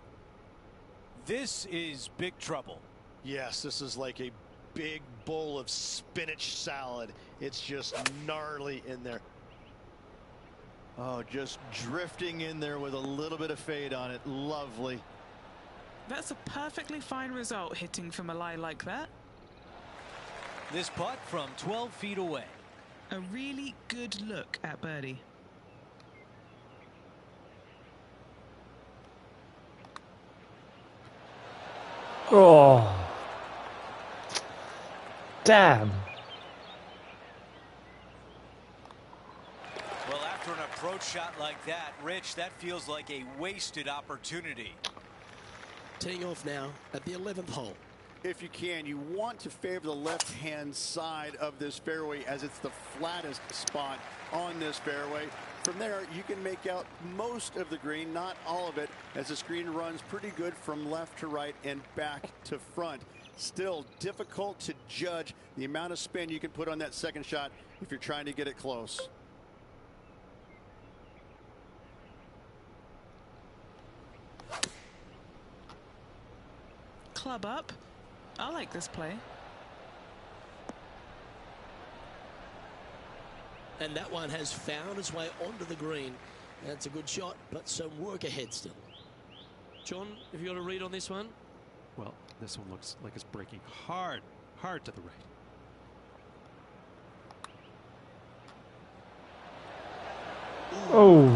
Speaker 2: This is big trouble.
Speaker 8: Yes, this is like a big bowl of spinach salad. It's just gnarly in there.
Speaker 5: Oh, just drifting in there with a little bit of fade on it. Lovely.
Speaker 4: That's a perfectly fine result, hitting from a lie like that.
Speaker 2: This putt from 12 feet away.
Speaker 4: A really good look at birdie.
Speaker 1: Oh. Damn.
Speaker 2: Well, after an approach shot like that, Rich, that feels like a wasted opportunity.
Speaker 6: Teeing off now at the 11th hole.
Speaker 5: If you can, you want to favor the left-hand side of this fairway as it's the flattest spot on this fairway. From there, you can make out most of the green, not all of it, as the screen runs pretty good from left to right and back to front. Still difficult to judge the amount of spin you can put on that second shot if you're trying to get it close.
Speaker 4: Club up. I like this play.
Speaker 6: And that one has found its way onto the green. That's a good shot, but some work ahead still. John, have you got a read on this one?
Speaker 7: Well, this one looks like it's breaking hard to the right.
Speaker 1: Oh.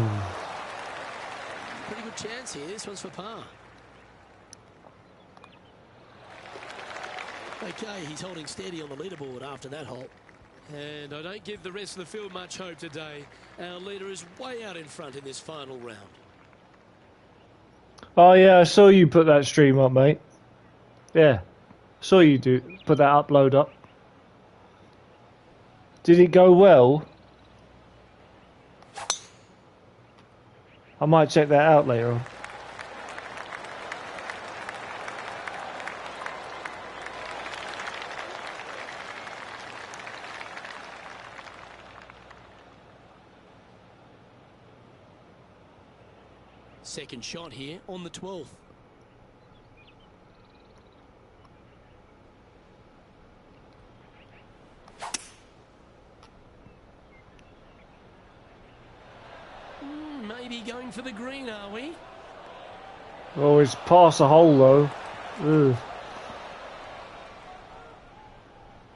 Speaker 6: Pretty good chance here. This one's for par. Okay, he's holding steady on the leaderboard after that hole.
Speaker 9: And I don't give the rest of the field much hope today. Our leader is way out in front in this final round.
Speaker 1: Oh yeah, I saw you put that stream up, mate. Yeah, saw you put that upload up. Did it go well? I might check that out later on.
Speaker 6: Second shot here on the 12th. Maybe going for the green, are we?
Speaker 1: Oh, it's past the hole though. Ugh.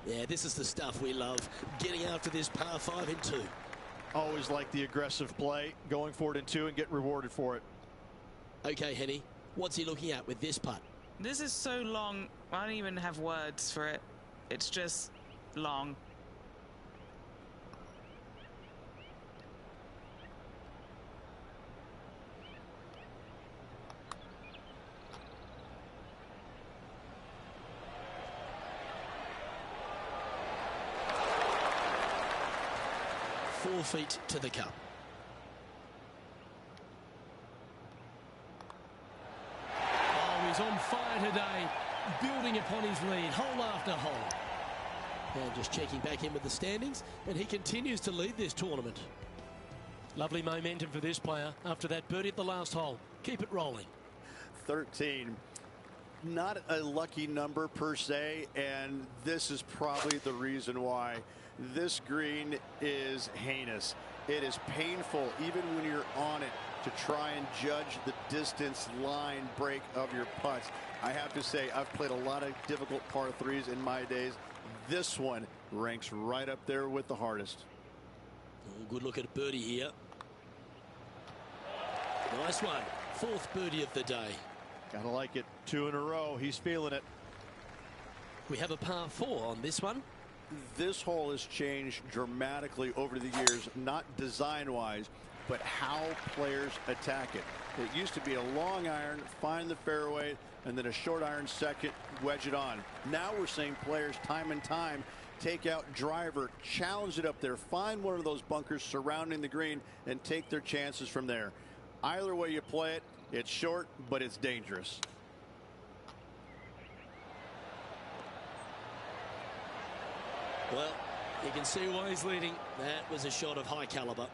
Speaker 6: Yeah, this is the stuff we love. Getting after this par 5 in 2.
Speaker 8: Always like the aggressive play, going for it in 2 and get rewarded for it.
Speaker 6: Okay, Henny, what's he looking at with this putt?
Speaker 4: This is so long, I don't even have words for it. It's just long.
Speaker 6: Four feet to the cup.
Speaker 9: Oh, he's on fire today, building upon his lead, hole after hole.
Speaker 6: And just checking back in with the standings, and he continues to lead this tournament.
Speaker 9: Lovely momentum for this player after that birdie at the last hole. Keep it rolling.
Speaker 5: 13. Not a lucky number per se, and this is probably the reason why. This green is heinous. It is painful, even when you're on it, to try and judge the distance line break of your putts. I have to say, I've played a lot of difficult par 3s in my days. This one ranks right up there with the hardest.
Speaker 6: Oh, good look at birdie here. Nice one. Fourth birdie of the day.
Speaker 8: Gotta like it. 2 in a row. He's feeling it.
Speaker 6: We have a par 4 on this one.
Speaker 5: This hole has changed dramatically over the years, not design-wise, but how players attack it. It used to be a long iron, find the fairway, and then a short iron second, wedge it on. Now we're seeing players time and time take out driver, challenge it up there, find one of those bunkers surrounding the green, and take their chances from there. Either way you play it, it's short, but it's dangerous.
Speaker 6: Well, you can see why he's leading. That was a shot of high caliber.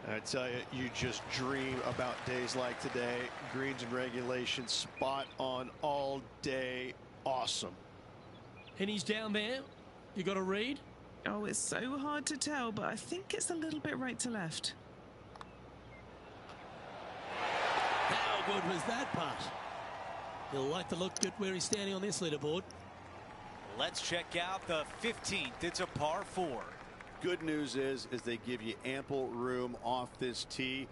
Speaker 8: I tell you, you just dream about days like today. Greens and regulation, spot on all day. Awesome.
Speaker 9: And he's down there. You got a read?
Speaker 4: Oh, it's so hard to tell, but I think it's a little bit right to left.
Speaker 6: How good was that putt? He'll like to look at where he's standing on this leaderboard.
Speaker 2: Let's check out the 15th. It's a par 4.
Speaker 5: Good news is they give you ample room off this tee.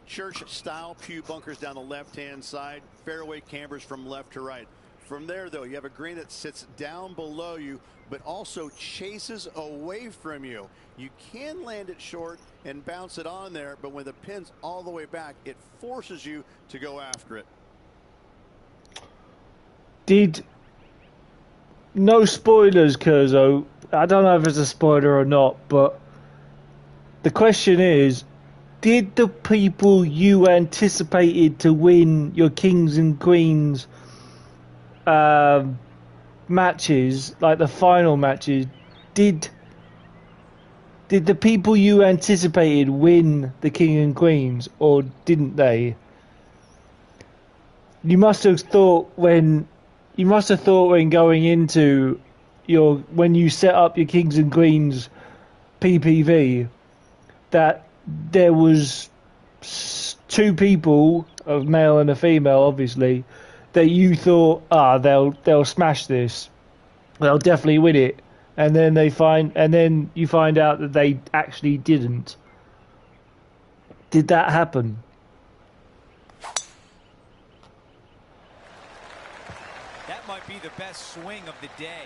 Speaker 5: Church style pew bunkers down the left hand side, fairway cambers from left to right. From there, though, you have a green that sits down below you but also chases away from you. You can land it short and bounce it on there, but when the pin's all the way back, it forces you to go after it.
Speaker 1: No spoilers, Kurzo. I don't know if it's a spoiler or not, but the question is, did the people you anticipated to win your Kings and Queens matches, like the final matches, did the people you anticipated win the King and Queens, or didn't they? You must have thought when going into when you set up your Kings and Queens PPV that there was two people, a male and a female, obviously, that you thought, they'll smash this, they'll definitely win it, and then you find out that they actually didn't. Did that happen?
Speaker 2: That might be the best swing of the day.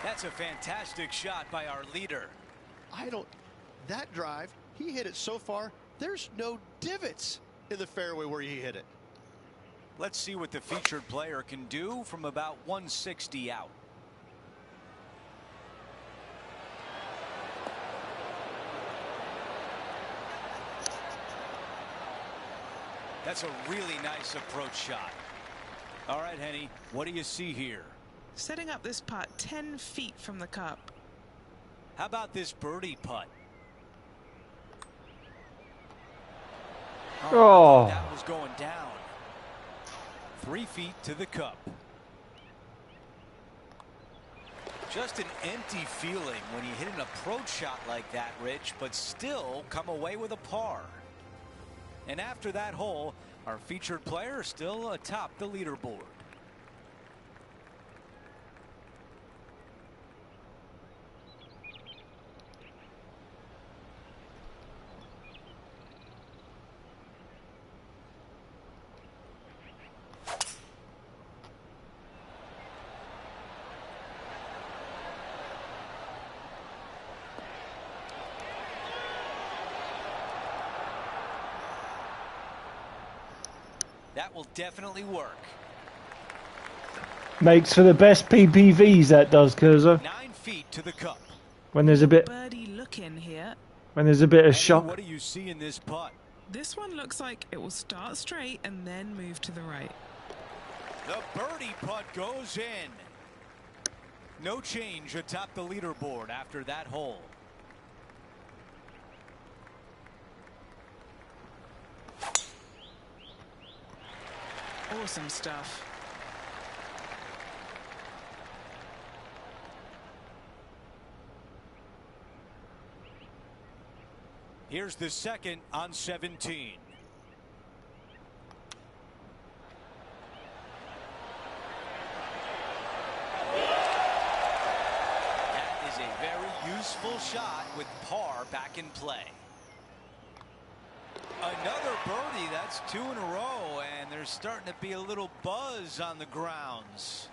Speaker 2: That's a fantastic shot by our leader.
Speaker 3: That drive, he hit it so far, there's no divots in the fairway where he hit it.
Speaker 2: Let's see what the featured player can do from about 160 out. That's a really nice approach shot. All right, Henny, what do you see here?
Speaker 4: Setting up this putt 10 feet from the cup.
Speaker 2: How about this birdie putt?
Speaker 1: Oh.
Speaker 2: That was going down. 3 feet to the cup. Just an empty feeling when you hit an approach shot like that, Rich, but still come away with a par. And after that hole, our featured player still atop the leaderboard. That will definitely work.
Speaker 1: Makes for the best PPVs, that does, Kurza.
Speaker 2: 9 feet to the cup.
Speaker 1: When there's a bit
Speaker 4: Birdie look in here.
Speaker 1: When there's a bit of shock.
Speaker 2: What do you see in this putt?
Speaker 4: This one looks like it will start straight and then move to the right.
Speaker 2: The birdie putt goes in. No change atop the leaderboard after that hole.
Speaker 4: Awesome stuff.
Speaker 2: Here's the second on 17. That is a very useful shot with par back in play. Another birdie. That's 2 in a row, and there's starting to be a little buzz on the grounds.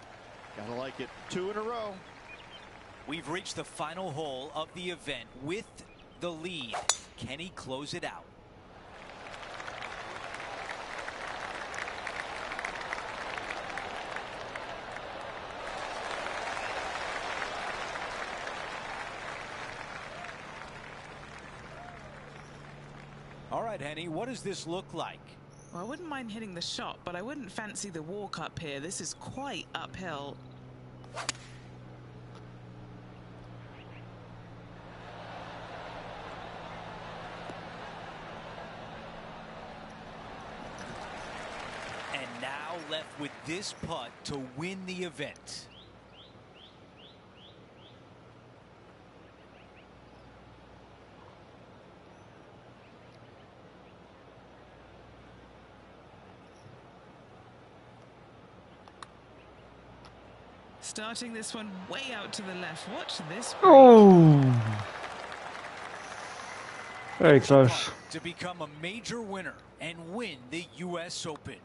Speaker 3: Gotta like it. 2 in a row.
Speaker 2: We've reached the final hole of the event with the lead. Can he close it out? All right, Henny, what does this look like?
Speaker 4: Well, I wouldn't mind hitting the shot, but I wouldn't fancy the walk up here. This is quite uphill.
Speaker 2: And now left with this putt to win the event.
Speaker 4: Starting this one way out to the left. Watch this.
Speaker 1: Oh. Very close.
Speaker 2: To become a major winner and win the U.S. Open.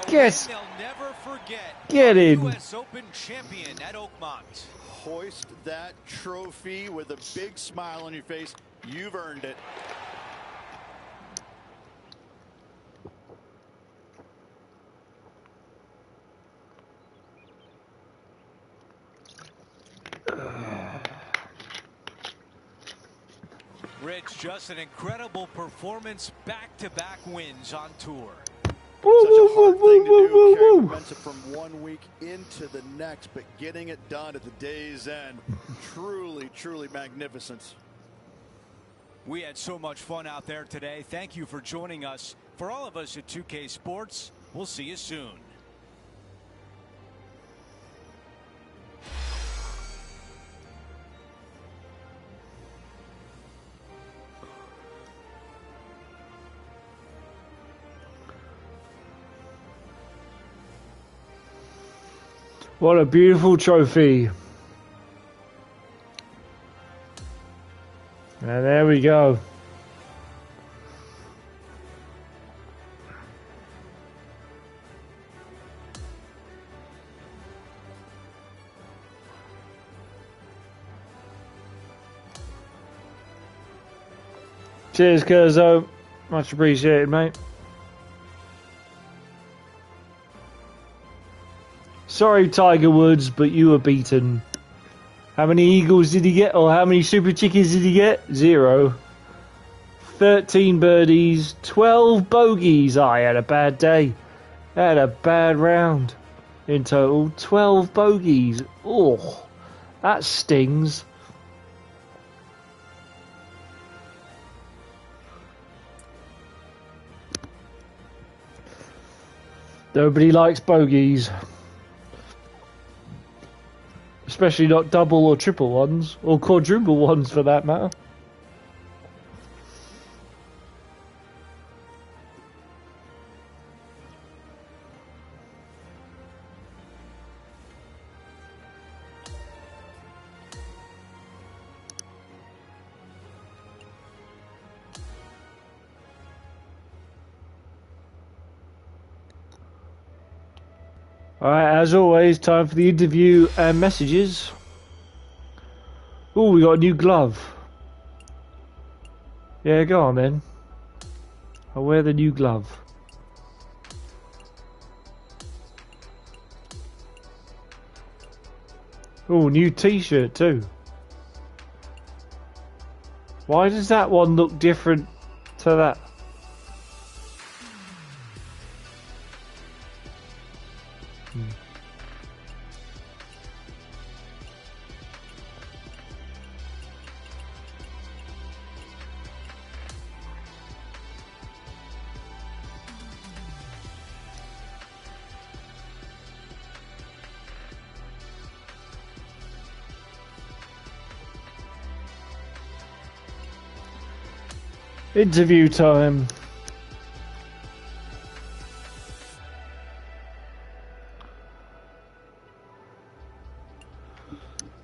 Speaker 1: Yes.
Speaker 2: They'll never forget.
Speaker 1: Get in.
Speaker 2: U.S. Open champion at Oakmont.
Speaker 5: Hoist that trophy with a big smile on your face. You've earned it.
Speaker 2: Rich, just an incredible performance, back-to-back wins on tour.
Speaker 5: Such a hard thing to do, carry momentum from 1 week into the next, but getting it done at the day's end, truly, truly magnificent.
Speaker 2: We had so much fun out there today. Thank you for joining us. For all of us at 2K Sports, we'll see you soon.
Speaker 1: What a beautiful trophy. And there we go. Cheers, Curzo. Much appreciated, mate. Sorry, Tiger Woods, but you were beaten. How many eagles did he get, or how many super chickies did he get? 0. 13 birdies, 12 bogeys. I had a bad day. I had a bad round. In total, 12 bogeys. Oh, that stings. Nobody likes bogeys. Especially not double or triple ones, or quadruple ones for that matter. Alright, as always, time for the interview and messages. Oh, we got a new glove. Yeah, go on then. I'll wear the new glove. Oh, new t-shirt too. Why does that one look different to that? Interview time.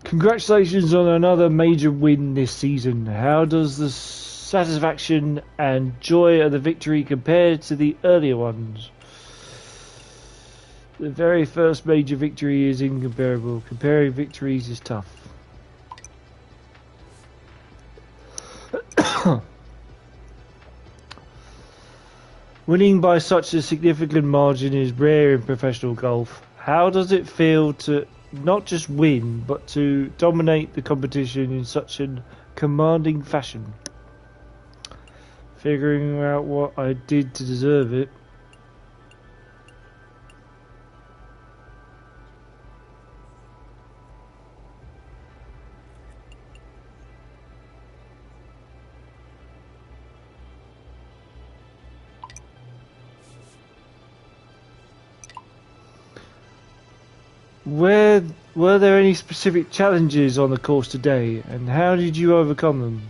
Speaker 1: Congratulations on another major win this season. How does the satisfaction and joy of the victory compare to the earlier ones? The very first major victory is incomparable. Comparing victories is tough. Winning by such a significant margin is rare in professional golf. How does it feel to not just win, but to dominate the competition in such a commanding fashion? Figuring out what I did to deserve it. Were there any specific challenges on the course today, and how did you overcome them?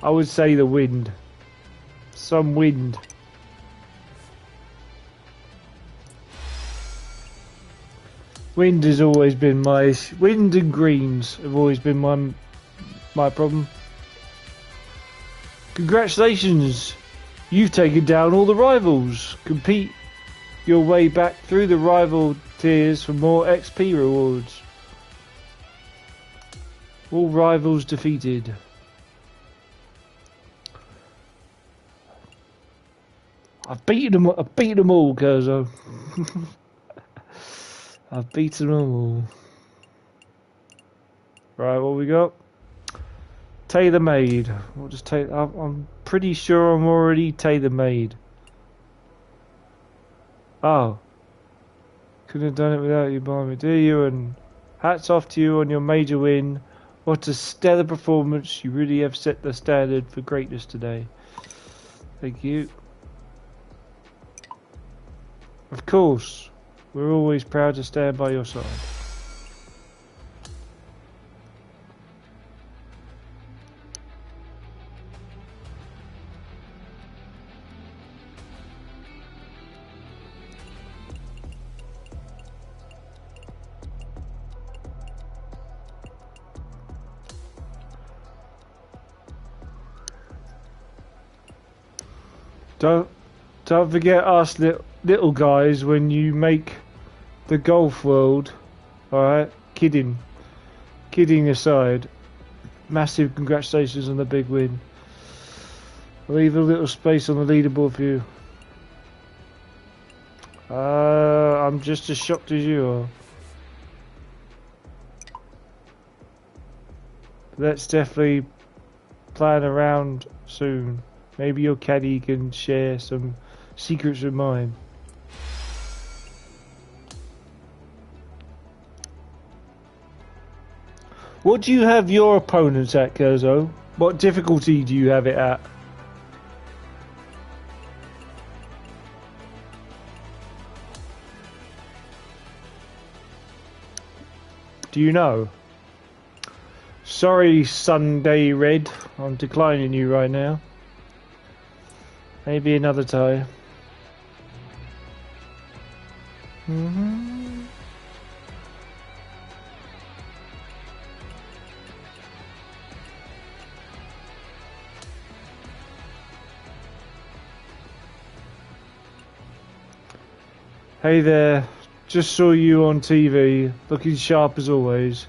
Speaker 1: I would say the wind. Some wind. Wind has always been my issue. Wind and greens have always been my problem. Congratulations! You've taken down all the rivals. Compete your way back through the rival tiers for more XP rewards. All rivals defeated. I've beaten them all, Curzo. I've beaten them all. Right, what we got? Tailor-made. We'll just take. I'm pretty sure I'm already tailor-made. Oh. Couldn't have done it without you, Barmy. Dear Ewan, hats off to you on your major win. What a stellar performance. You really have set the standard for greatness today. Thank you. Of course. We're always proud to stand by your side. Don't forget us little guys when you make the golf world. Alright? Kidding aside. Massive congratulations on the big win. Leave a little space on the leaderboard for you. I'm just as shocked as you are. Let's definitely plan around soon. Maybe your caddy can share some secrets with mine. What do you have your opponents at, Kerzo? What difficulty do you have it at? Do you know? Sorry, Sunday Red. I'm declining you right now. Maybe another time. Hey there. Just saw you on TV, looking sharp as always.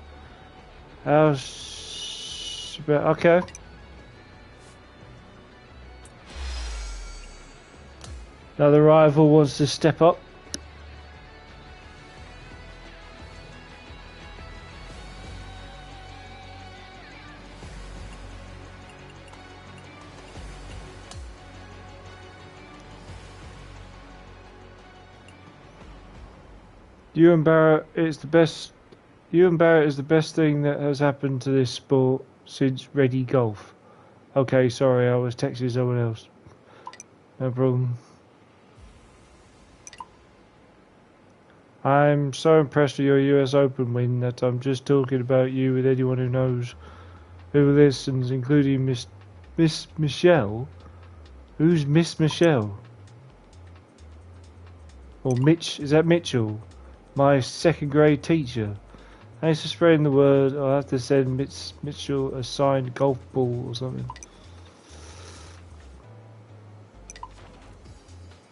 Speaker 1: Okay. Another rival wants to step up. You and Barrett is the best thing that has happened to this sport since Ready Golf. Okay, sorry, I was texting someone else. No problem. I'm so impressed with your US Open win that I'm just talking about you with anyone who knows, who listens, including Miss Michelle. Who's Miss Michelle? Or Mitch? Is that Mitchell? My second grade teacher. Thanks for spreading the word. I'll have to send Mitchell a signed golf ball or something.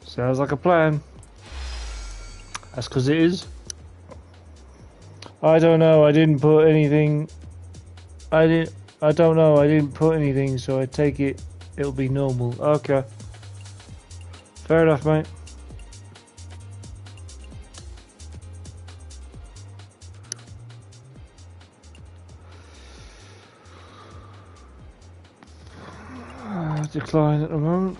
Speaker 1: Sounds like a plan. That's because it is. I don't know. I didn't put anything. I don't know. I didn't put anything, so I take it. It'll be normal. Okay. Fair enough, mate. Decline at the moment.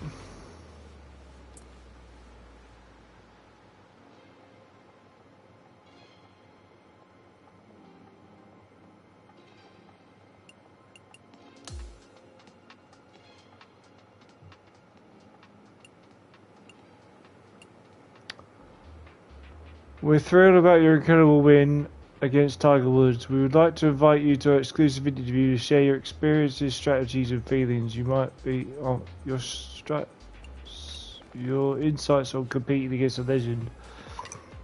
Speaker 1: We're thrilled about your incredible win against Tiger Woods. We would like to invite you to an exclusive interview to share your experiences, strategies and feelings. You might be on your insights on competing against a legend.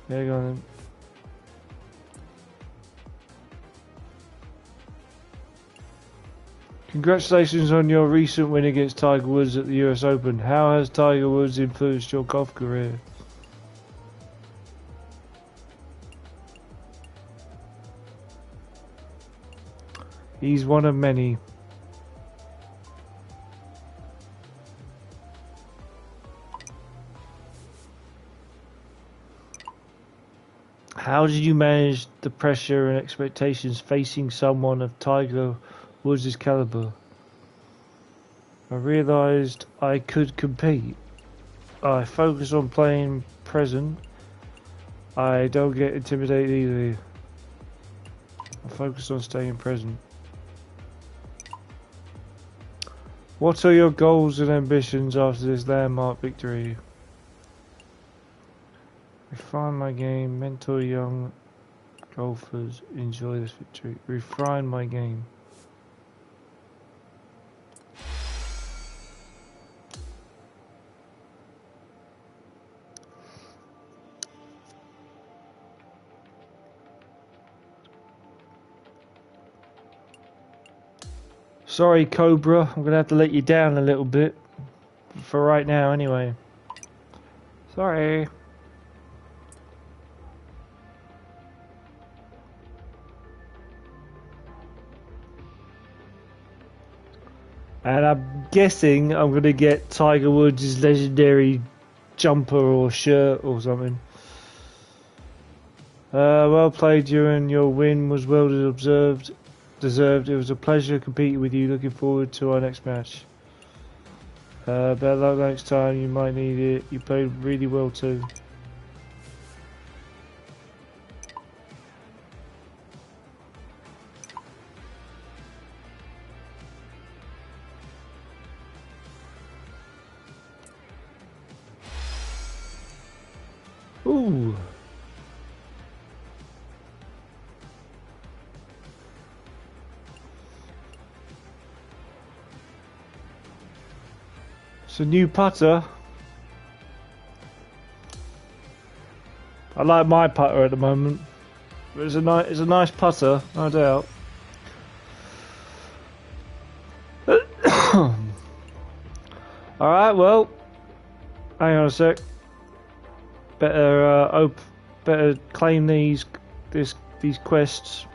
Speaker 1: There you go then. Congratulations on your recent win against Tiger Woods at the US Open. How has Tiger Woods influenced your golf career? He's one of many. How did you manage the pressure and expectations facing someone of Tiger Woods' caliber? I realised I could compete. I focus on playing present. I don't get intimidated either. I focus on staying present. What are your goals and ambitions after this landmark victory? Refine my game, mentor young golfers, enjoy this victory. Refine my game. Sorry, Cobra, I'm going to have to let you down a little bit. for right now anyway. Sorry. And I'm guessing I'm going to get Tiger Woods' legendary jumper or shirt or something. Well played during your win, was well deserved. It was a pleasure competing with you. Looking forward to our next match. Better luck next time, you might need it. You played really well too. Ooh. It's a new putter. I like my putter at the moment. It's a nice putter, no doubt. Alright, well, hang on a sec. Better claim these quests.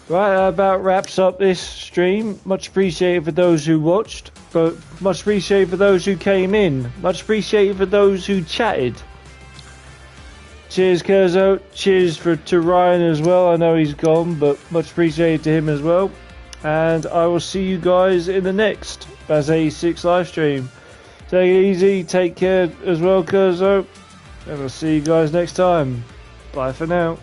Speaker 1: Right, that about wraps up this stream. Much appreciated for those who watched, but much appreciated for those who came in. Much appreciated for those who chatted. Cheers, Kurzo. Cheers to Ryan as well. I know he's gone, but much appreciated to him as well. And I will see you guys in the next Baz86 live stream. Take it easy. Take care as well, Kurzo. And I'll see you guys next time. Bye for now.